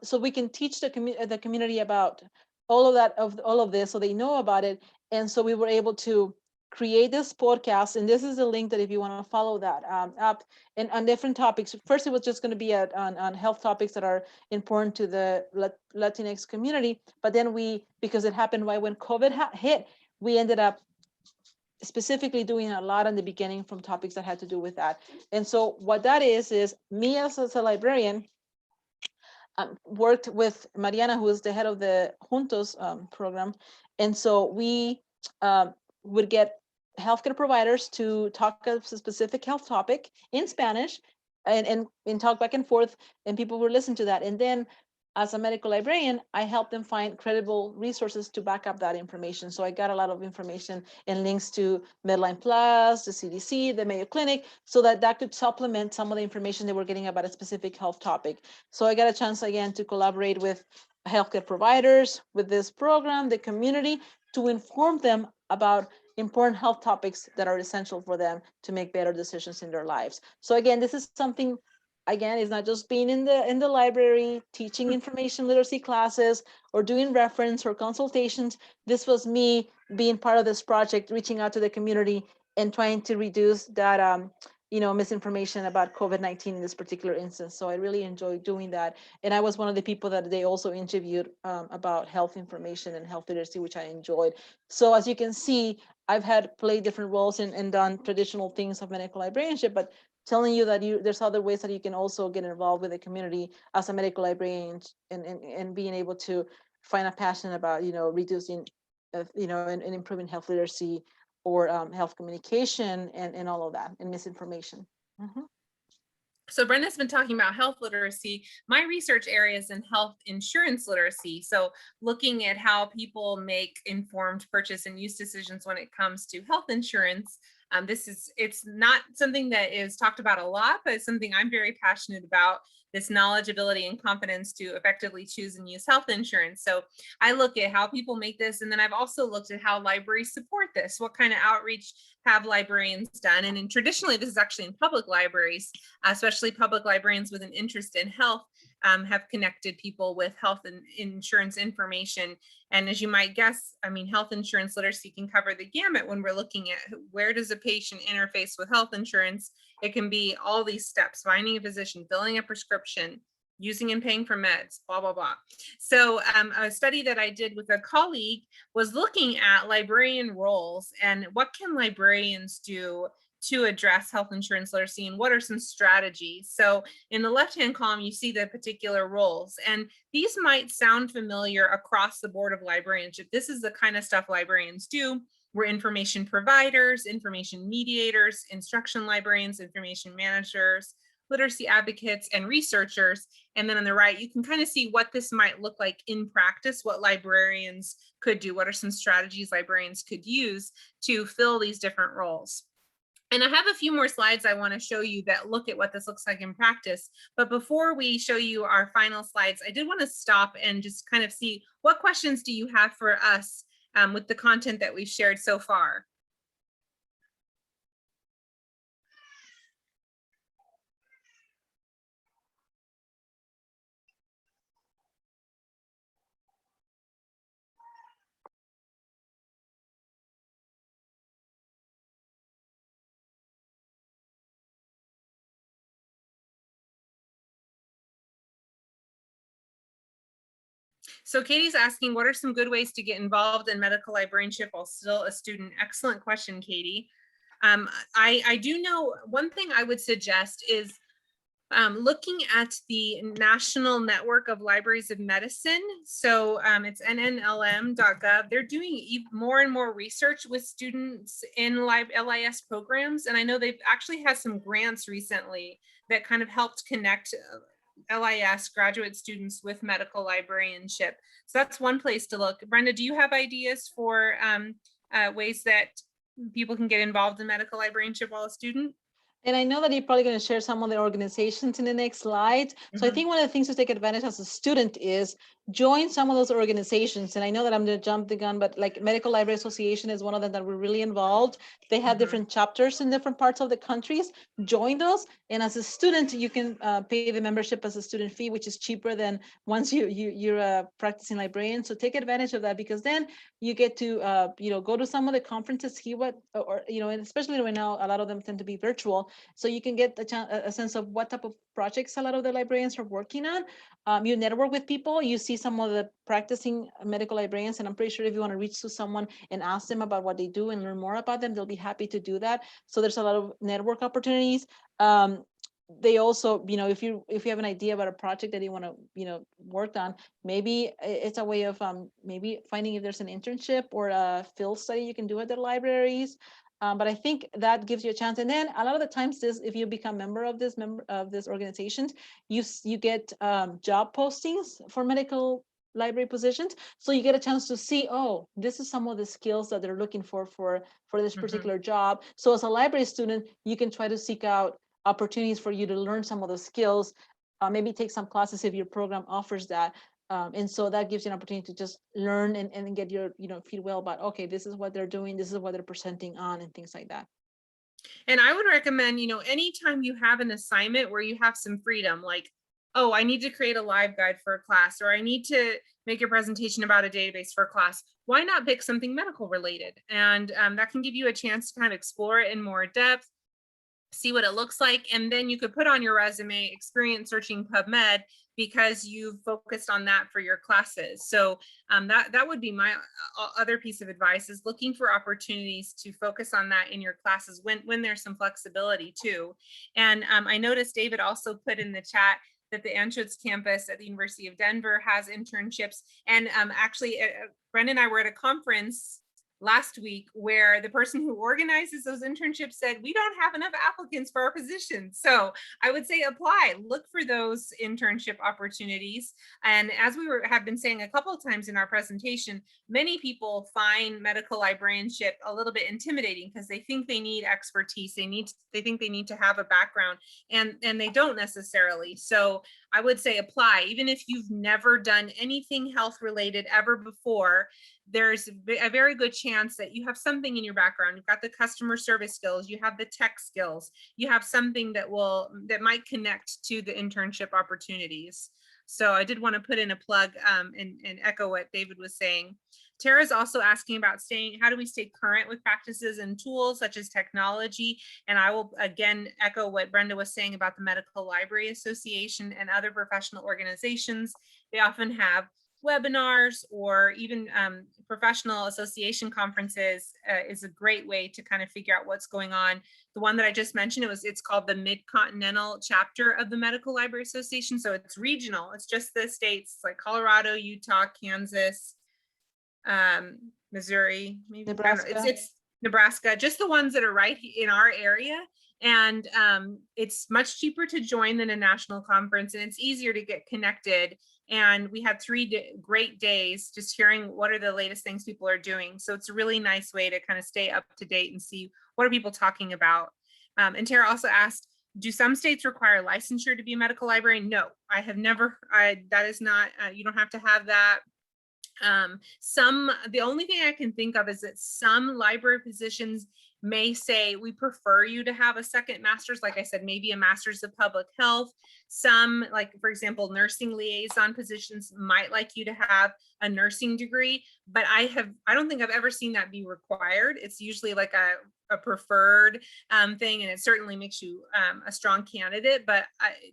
so we can teach the community about all of that, of all of this, so they know about it. And so we were able to create this podcast, and this is a link that if you want to follow that up, and on different topics. First, it was just going to be on health topics that are important to the Latinx community, but then because it happened right when COVID hit, we ended up specifically doing a lot in the beginning from topics that had to do with that. And so what that is me as a librarian, worked with Mariana, who is the head of the Juntos program. And so we would get healthcare providers to talk a specific health topic in Spanish, and talk back and forth, and people would listen to that. And then as a medical librarian, I helped them find credible resources to back up that information. So I got a lot of information and links to Medline Plus, the CDC, the Mayo Clinic, so that could supplement some of the information they were getting about a specific health topic. So I got a chance again to collaborate with healthcare providers with this program, the community, to inform them about important health topics that are essential for them to make better decisions in their lives. So again, this is something, again, it's not just being in the library teaching information literacy classes or doing reference or consultations. This was me being part of this project, reaching out to the community and trying to reduce that misinformation about COVID-19 in this particular instance. So I really enjoyed doing that. And I was one of the people that they also interviewed about health information and health literacy, which I enjoyed. So as you can see, I've had played different roles and done traditional things of medical librarianship, but telling you that there's other ways that you can also get involved with the community as a medical librarian, and being able to find a passion about reducing and improving health literacy, or health communication, and all of that, and misinformation. Mhm. So Brenda's been talking about health literacy. My research area is in health insurance literacy. So looking at how people make informed purchase and use decisions when it comes to health insurance. It's not something that is talked about a lot, but it's something I'm very passionate about, this knowledge, ability, and confidence to effectively choose and use health insurance. So I look at how people make this, and then I've also looked at how libraries support this. What kind of outreach have librarians done? And traditionally, this is actually in public libraries, especially public librarians with an interest in health, have connected people with health and insurance information. And as you might guess, I mean, health insurance literacy can cover the gamut when we're looking at where does a patient interface with health insurance. It can be all these steps: finding a physician, filling a prescription, using and paying for meds, blah, blah, blah. So a study that I did with a colleague was looking at librarian roles and what can librarians do to address health insurance literacy, and what are some strategies. So in the left-hand column, you see the particular roles, and these might sound familiar across the board of librarianship. This is the kind of stuff librarians do. We're information providers, information mediators, instruction librarians, information managers, literacy advocates, and researchers. And then on the right, you can kind of see what this might look like in practice, what librarians could do, what are some strategies librarians could use to fill these different roles. And I have a few more slides I want to show you that look at what this looks like in practice. But before we show you our final slides, I did want to stop and just kind of see, what questions do you have for us with the content that we've shared so far? So Katie's asking, what are some good ways to get involved in medical librarianship while still a student? Excellent question, Katie. I do know one thing I would suggest is looking at the National Network of Libraries of Medicine. So it's nnlm.gov. They're doing more and more research with students in LIS programs. And I know they've actually had some grants recently that kind of helped connect LIS, graduate students with medical librarianship. So that's one place to look. Brenda, do you have ideas for ways that people can get involved in medical librarianship while a student? And I know that you're probably going to share some of the organizations in the next slide. So I think one of the things to take advantage as a student is join some of those organizations. And I know that I'm going to jump the gun, but like Medical Library Association is one of them that we're really involved. They have different chapters in different parts of the countries. Join those. And as a student, you can pay the membership as a student fee, which is cheaper than once you're a practicing librarian. So take advantage of that, because then you get to go to some of the conferences, see what, or and especially right now, a lot of them tend to be virtual. So you can get a sense of what type of projects a lot of the librarians are working on. You network with people, you see some of the practicing medical librarians, and I'm pretty sure if you want to reach to someone and ask them about what they do and learn more about them, they'll be happy to do that. So there's a lot of network opportunities. They also, if you have an idea about a project that you want to work on, maybe it's a way of maybe finding if there's an internship or a field study you can do at the libraries. But I think that gives you a chance. And then a lot of the times, if you become member of this organization, you get job postings for medical library positions. So you get a chance to see, oh, this is some of the skills that they're looking for this particular job. So as a library student, you can try to seek out opportunities for you to learn some of the skills, maybe take some classes if your program offers that. And so that gives you an opportunity to just learn and get your, feel well about, okay, this is what they're doing, this is what they're presenting on, and things like that. And I would recommend, anytime you have an assignment where you have some freedom, like, oh, I need to create a live guide for a class, or I need to make a presentation about a database for a class, why not pick something medical related? And that can give you a chance to kind of explore it in more depth, see what it looks like, and then you could put on your resume experience searching PubMed because you've focused on that for your classes. So that would be my other piece of advice, is looking for opportunities to focus on that in your classes when there's some flexibility too. And I noticed David also put in the chat that the Anschutz campus at the University of Denver has internships. And actually, Brenda and I were at a conference last week where the person who organizes those internships said, we don't have enough applicants for our positions. So I would say apply, look for those internship opportunities. And as we have been saying a couple of times in our presentation, many people find medical librarianship a little bit intimidating because they think they need expertise. They think they need to have a background, and they don't necessarily. So I would say apply, even if you've never done anything health related ever before. There's a very good chance that you have something in your background. You've got the customer service skills, you have the tech skills, you have something that might connect to the internship opportunities. So I did want to put in a plug and echo what David was saying. Tara's also asking about how do we stay current with practices and tools such as technology? And I will again echo what Brenda was saying about the Medical Library Association and other professional organizations. They often have webinars, or even professional association conferences is a great way to kind of figure out what's going on. The one that I just mentioned, it's called the Mid-Continental chapter of the Medical Library Association. So it's regional. It's just the states like Colorado, Utah, Kansas, Missouri, maybe Nebraska. It's Nebraska, just the ones that are right in our area. And it's much cheaper to join than a national conference, and it's easier to get connected. And we had 3 great days just hearing what are the latest things people are doing. So it's a really nice way to kind of stay up to date and see what are people talking about. And Tara also asked, do some states require licensure to be a medical librarian? No, I have never, that is not, you don't have to have that. The only thing I can think of is that some library positions may say we prefer you to have a second master's, like I said, maybe a master's of public health. Some, like for example, nursing liaison positions might like you to have a nursing degree, but I don't think I've ever seen that be required. It's usually like a preferred thing, and it certainly makes you a strong candidate, but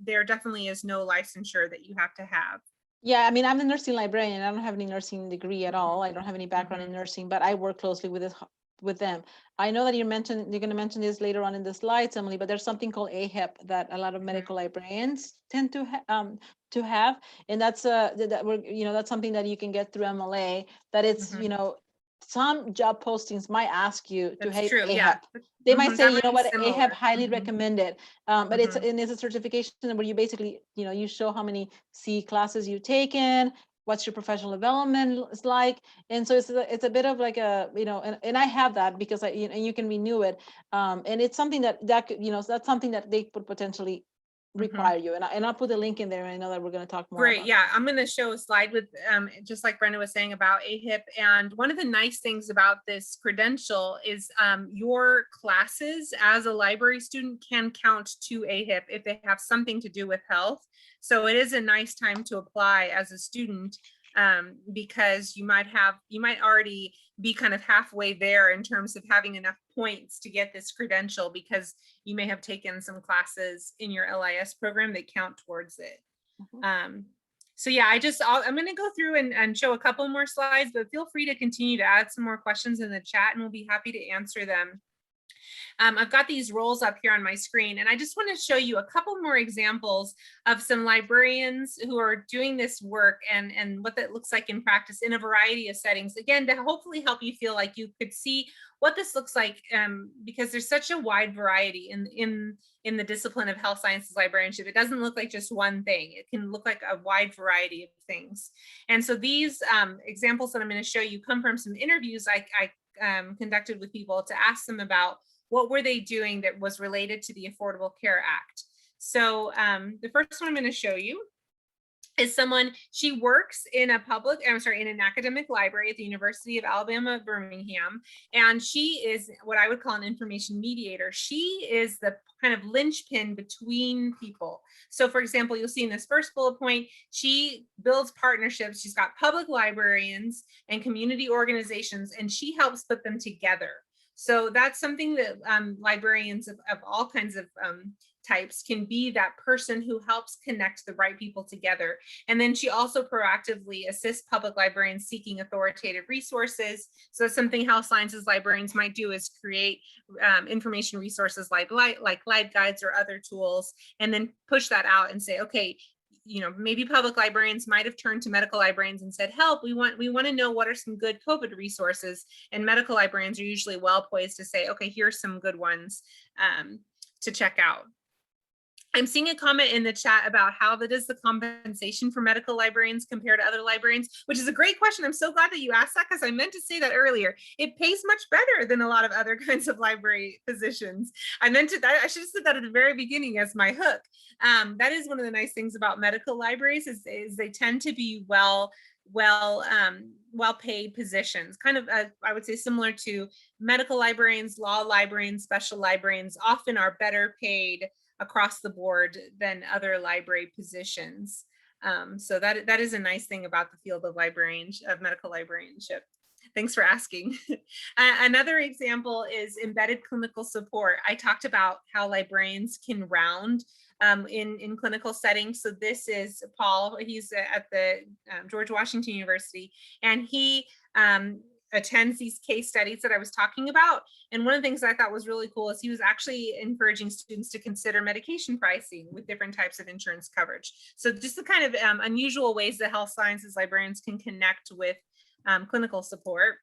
there definitely is no licensure that you have to have. Yeah, I mean, I'm a nursing librarian. I don't have any nursing degree at all. I don't have any background in nursing, but I work closely with them. I know that you're going to mention this later on in the slides, Emily, but there's something called AHEP that a lot of medical librarians tend to have, and that's that's something that you can get through MLA. That it's some job postings might ask you to That's have true. Yeah. AHEP. They might say, That you might know be what, AHEP similar. highly recommended. But it's Mhm. and it's a certification where you basically, you show how many C classes you've taken, what's your professional development is like. And so it's a bit of like a, and I have that because you can renew it. And it's something that could, that's something that they could potentially Mhm. require you. And I'll put the link in there. And I know that we're going to talk more Great. about that. Yeah, I'm going to show a slide with just like Brenda was saying about AHIP. And one of the nice things about this credential is your classes as a library student can count to AHIP if they have something to do with health. So it is a nice time to apply as a student because you might already be kind of halfway there in terms of having enough points to get this credential, because you may have taken some classes in your LIS program that count towards it. So yeah, I'm going to go through and show a couple more slides, but feel free to continue to add some more questions in the chat and we'll be happy to answer them. I've got these roles up here on my screen, and I just want to show you a couple more examples of some librarians who are doing this work and what that looks like in practice in a variety of settings. Again, to hopefully help you feel like you could see what this looks like, because there's such a wide variety in the discipline of health sciences librarianship. It doesn't look like just one thing. It can look like a wide variety of things. And so these examples that I'm going to show you come from some interviews I conducted with people to ask them about what were they doing that was related to the Affordable Care Act. So the first one I'm going to show you is someone, she works in an academic library at the University of Alabama, Birmingham. And she is what I would call an information mediator. She is the kind of linchpin between people. So for example, you'll see in this first bullet point, she builds partnerships. She's got public librarians and community organizations, and she helps put them together. So that's something that librarians of all kinds of types can be, that person who helps connect the right people together. And then she also proactively assists public librarians seeking authoritative resources. So that's something health sciences librarians might do, is create information resources like LibGuides or other tools, and then push that out and say, okay, maybe public librarians might have turned to medical librarians and said, help, we want to know what are some good COVID resources. And medical librarians are usually well poised to say, okay, here's some good ones to check out. I'm seeing a comment in the chat about how that is the compensation for medical librarians compared to other librarians, which is a great question. I'm so glad that you asked that, because I meant to say that earlier. It pays much better than a lot of other kinds of library positions. I should have said that at the very beginning as my hook. That is one of the nice things about medical libraries is they tend to be well paid positions, kind of I would say similar to medical librarians. Law librarians, special librarians often are better paid across the board than other library positions. So that is a nice thing about the field of medical librarianship. Thanks for asking. Another example is embedded clinical support. I talked about how librarians can round in clinical settings. So this is Paul. He's at the George Washington University, and he attends these case studies that I was talking about. And one of the things I thought was really cool is he was actually encouraging students to consider medication pricing with different types of insurance coverage. So just the kind of unusual ways that health sciences librarians can connect with clinical support.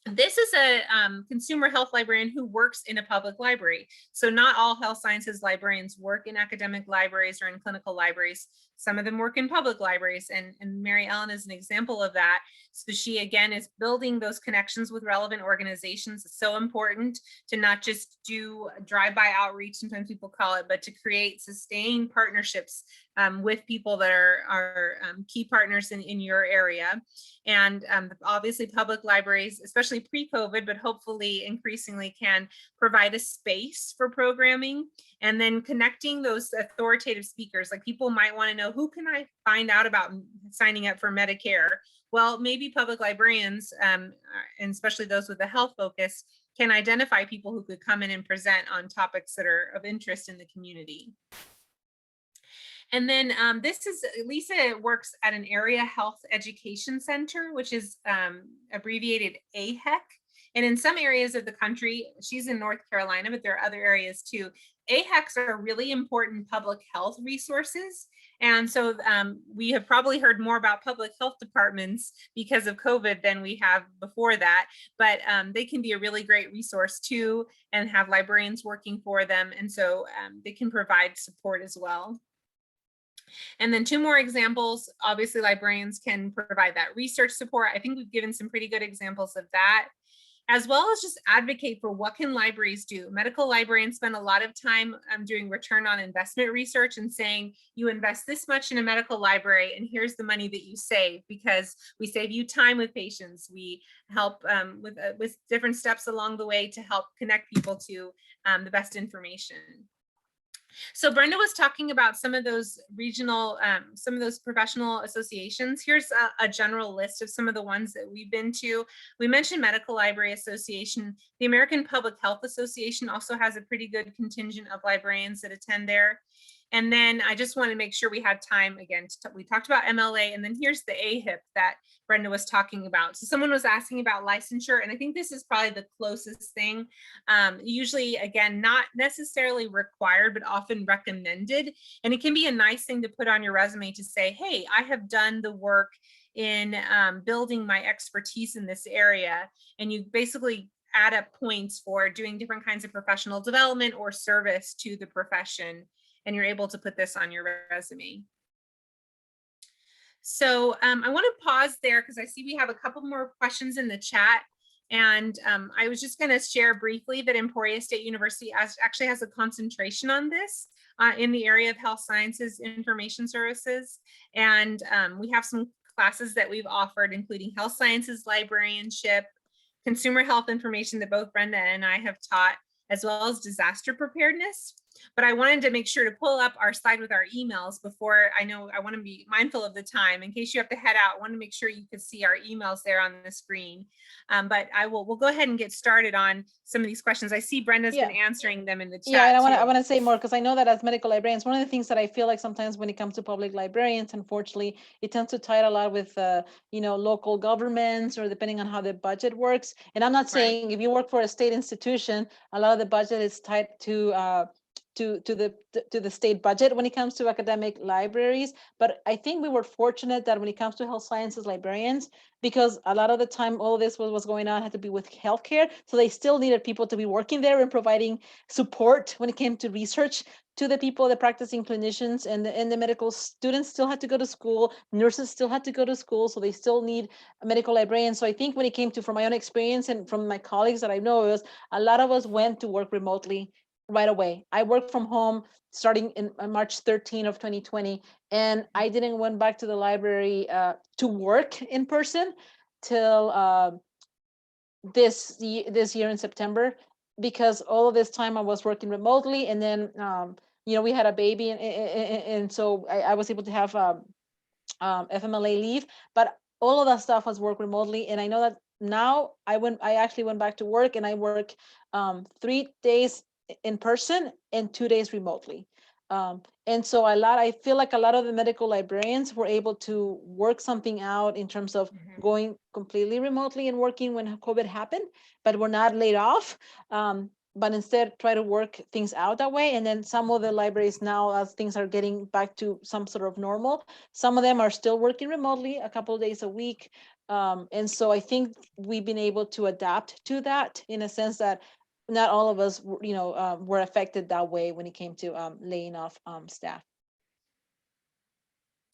This is a consumer health librarian who works in a public library. So not all health sciences librarians work in academic libraries or in clinical libraries. Some of them work in public libraries, and Mary Ellen is an example of that. So she, again, is building those connections with relevant organizations. It's so important to not just do drive-by outreach, sometimes people call it, but to create sustained partnerships with people that are key partners in your area. And obviously public libraries, especially pre-COVID, but hopefully increasingly, can provide a space for programming. And then connecting those authoritative speakers, like people might want to know, who can I find out about signing up for Medicare? Well, maybe public librarians, and especially those with a health focus, can identify people who could come in and present on topics that are of interest in the community. And then this is Lisa works at an area health education center, which is abbreviated AHEC. And in some areas of the country, she's in North Carolina, but there are other areas too. AHECs are really important public health resources. And so we have probably heard more about public health departments because of COVID than we have before that, but they can be a really great resource too, and have librarians working for them. And so they can provide support as well. And then two more examples. Obviously, librarians can provide that research support. I think we've given some pretty good examples of that, as well as just advocate for what can libraries do. Medical librarians spend a lot of time doing return on investment research and saying, you invest this much in a medical library and here's the money that you save, because we save you time with patients. We help with different steps along the way to help connect people to the best information. So Brenda was talking about some of those regional, some of those professional associations. Here's a general list of some of the ones that we've been to. We mentioned Medical Library Association. The American Public Health Association also has a pretty good contingent of librarians that attend there. And then I just want to make sure we had time again. We talked about MLA, and then here's the AHIP that Brenda was talking about. So someone was asking about licensure, and I think this is probably the closest thing. Usually, again, not necessarily required, but often recommended. And it can be a nice thing to put on your resume to say, hey, I have done the work in building my expertise in this area. And you basically add up points for doing different kinds of professional development or service to the profession. And you're able to put this on your resume. So I want to pause there because I see we have a couple more questions in the chat. And I was just going to share briefly that Emporia State University actually has a concentration on this in the area of health sciences information services. And we have some classes that we've offered, including health sciences, librarianship, consumer health information that both Brenda and I have taught, as well as disaster preparedness. But I wanted to make sure to pull up our slide with our emails before. I want to be mindful of the time in case you have to head out. I want to make sure you could see our emails there on the screen. But we'll go ahead and get started on some of these questions. I see Brenda's been answering them in the chat. Yeah, and I want to say more, because I know that as medical librarians, one of the things that I feel like sometimes when it comes to public librarians, unfortunately, it tends to tie a lot with local governments, or depending on how the budget works. And I'm not saying if you work for a state institution, a lot of the budget is tied to the state budget when it comes to academic libraries. But I think we were fortunate that when it comes to health sciences librarians, because a lot of the time all this was going on had to be with healthcare, so they still needed people to be working there and providing support when it came to research to the people, the practicing clinicians, and the medical students still had to go to school, nurses still had to go to school, so they still need a medical librarian. So I think when it came to, from my own experience and from my colleagues that I know, it was a lot of us went to work remotely right away. I worked from home starting in March 13 of 2020, and I didn't went back to the library to work in person till this year in September, because all of this time I was working remotely. And then we had a baby, and so I was able to have FMLA leave, but all of that stuff was work remotely. And I know that now I actually went back to work, and I work 3 days in person and 2 days remotely. And so I feel like a lot of the medical librarians were able to work something out in terms of going completely remotely and working when COVID happened, but we're not laid off. But instead try to work things out that way. And then some of the libraries now, as things are getting back to some sort of normal, some of them are still working remotely a couple of days a week. And so I think we've been able to adapt to that, in a sense that not all of us, were affected that way when it came to laying off staff.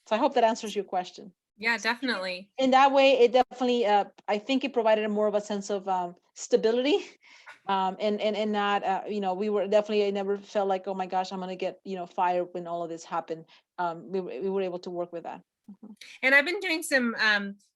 So I hope that answers your question. Yeah, definitely. In that way, it definitely, I think it provided more of a sense of stability, and not, we were definitely, I never felt like, oh my gosh, I'm going to get, fired when all of this happened. We were able to work with that. And I've been doing some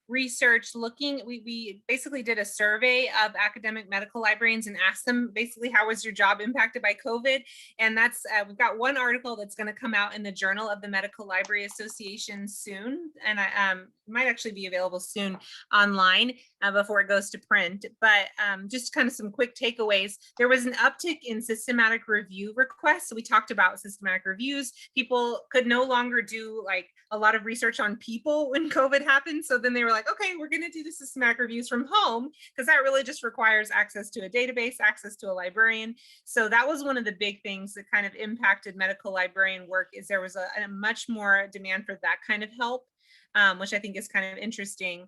research looking, we basically did a survey of academic medical librarians and asked them basically, how was your job impacted by COVID? And that's, we've got one article that's going to come out in the Journal of the Medical Library Association soon. And I might actually be available soon online before it goes to print. But just kind of some quick takeaways. There was an uptick in systematic review requests. So we talked about systematic reviews. People could no longer do like a lot of research on people when COVID happened. So then they were like, like, okay, we're going to do the systematic reviews from home, because that really just requires access to a database, access to a librarian. So that was one of the big things that kind of impacted medical librarian work, is there was a much more demand for that kind of help, which I think is kind of interesting.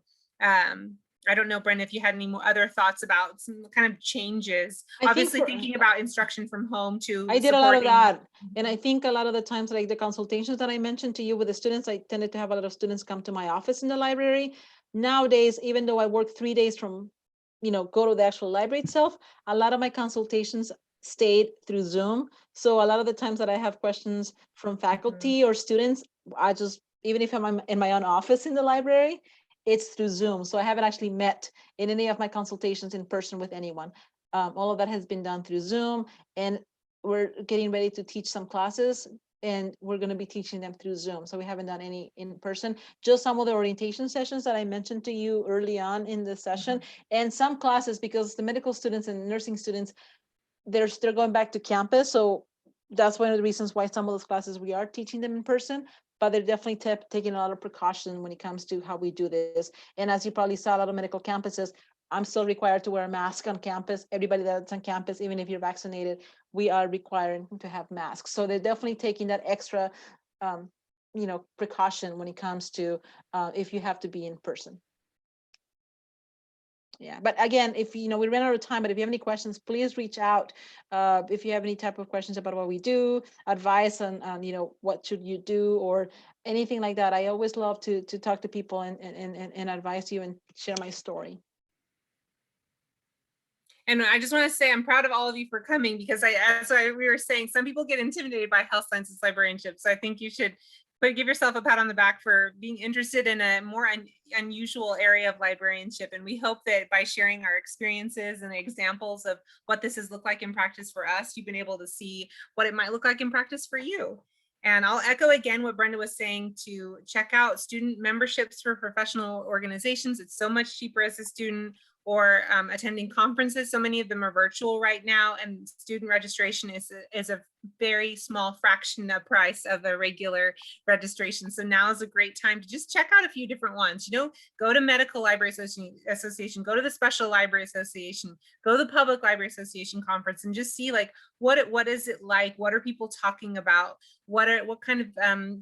I don't know, Brenda, if you had any more other thoughts about some kind of changes. Obviously, thinking about instruction from home to I did a lot of that. And I think a lot of the times, like the consultations that I mentioned to you with the students, I tended to have a lot of students come to my office in the library. Nowadays, even though I work 3 days from, go to the actual library itself, a lot of my consultations stayed through Zoom. So a lot of the times that I have questions from faculty or students, I just, even if I'm in my own office in the library, it's through Zoom. So I haven't actually met in any of my consultations in person with anyone. All of that has been done through Zoom, and we're getting ready to teach some classes, and we're going to be teaching them through Zoom. So we haven't done any in person, just some of the orientation sessions that I mentioned to you early on in the session, and some classes, because the medical students and nursing students, they're going back to campus. So that's one of the reasons why some of those classes we are teaching them in person, but they're definitely taking a lot of precaution when it comes to how we do this. And as you probably saw, a lot of medical campuses, I'm still required to wear a mask on campus. Everybody that's on campus, even if you're vaccinated, we are requiring to have masks. So they're definitely taking that extra, precaution when it comes to if you have to be in person. Yeah, but again, if we ran out of time, but if you have any questions, please reach out. If you have any type of questions about what we do, advice on what should you do, or anything like that, I always love to talk to people and advise you and share my story. And I just want to say I'm proud of all of you for coming, because we were saying, some people get intimidated by health sciences librarianship. So I think you should give yourself a pat on the back for being interested in a more unusual area of librarianship. And we hope that by sharing our experiences and examples of what this has looked like in practice for us, you've been able to see what it might look like in practice for you. And I'll echo again what Brenda was saying, to check out student memberships for professional organizations. It's so much cheaper as a student, or attending conferences. So many of them are virtual right now, and student registration is a very small fraction of price of a regular registration. So now is a great time to just check out a few different ones. Go to Medical Library Association, go to the Special Library Association, go to the Public Library Association conference, and just see like what is it like, what are people talking about, what kind of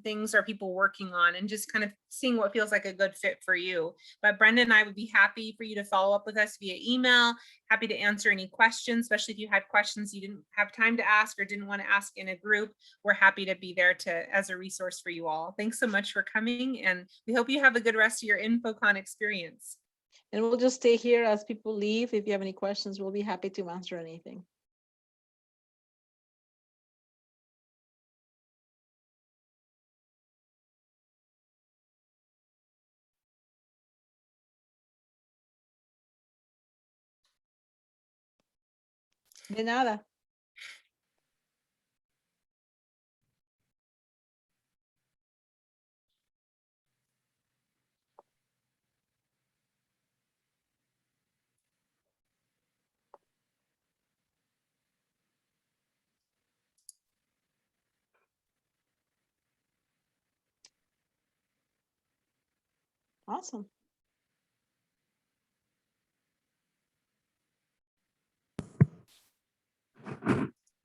things are people working on, and just kind of seeing what feels like a good fit for you. But Brenda and I would be happy for you to follow up with us via email. Happy to answer any questions, especially if you had questions you didn't have time to ask or didn't want to ask in a group. We're happy to be there as a resource for you all. Thanks so much for coming, and we hope you have a good rest of your INFOcon experience. And we'll just stay here as people leave. If you have any questions, we'll be happy to answer anything. De nada. Awesome.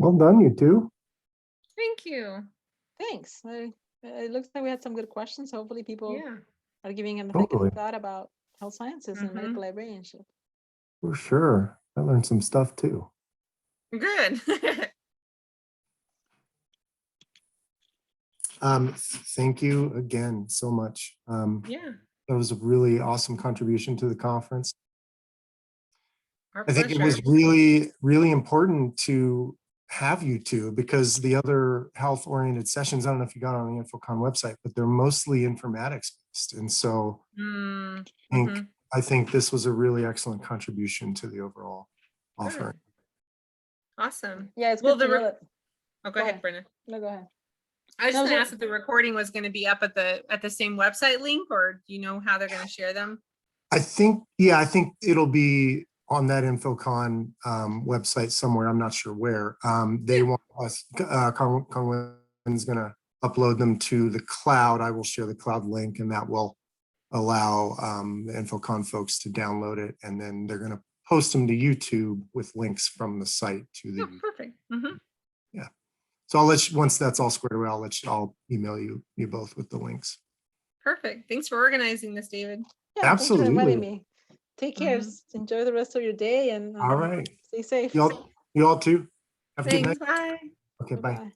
Well done, you two. Thank you. Thanks. It looks like we had some good questions. Hopefully people are giving them a Totally. thought about health sciences and medical librarianship. For sure. I learned some stuff too. Good. Thank you again so much. Yeah. That was a really awesome contribution to the conference. Our I think it pleasure. was really, really important to have you two, because the other health-oriented sessions, I don't know if you got on the INFOcon website, but they're mostly informatics based. And so I think this was a really excellent contribution to the overall offering. Awesome. Yeah, it's good to know that. Oh, go ahead, Brenda. No, go ahead. I was just going to ask if the recording was going to be up at the same website link, or do you know how they're going to share them? I think it'll be on that INFOcon website somewhere. I'm not sure where. They want us, Conway's going to upload them to the cloud. I will share the cloud link, and that will allow the INFOcon folks to download it, and then they're going to post them to YouTube with links from the site to the. Oh, perfect. Mhm. Yeah. So I'll let you, once that's all squared away, I'll email you both with the links. Perfect. Thanks for organizing this, David. Yeah, thanks for Absolutely. inviting me. Take care. Enjoy the rest of your day and All right. stay safe. You all too. Have a good night. Thanks. Bye. Okay, bye. Bye-bye.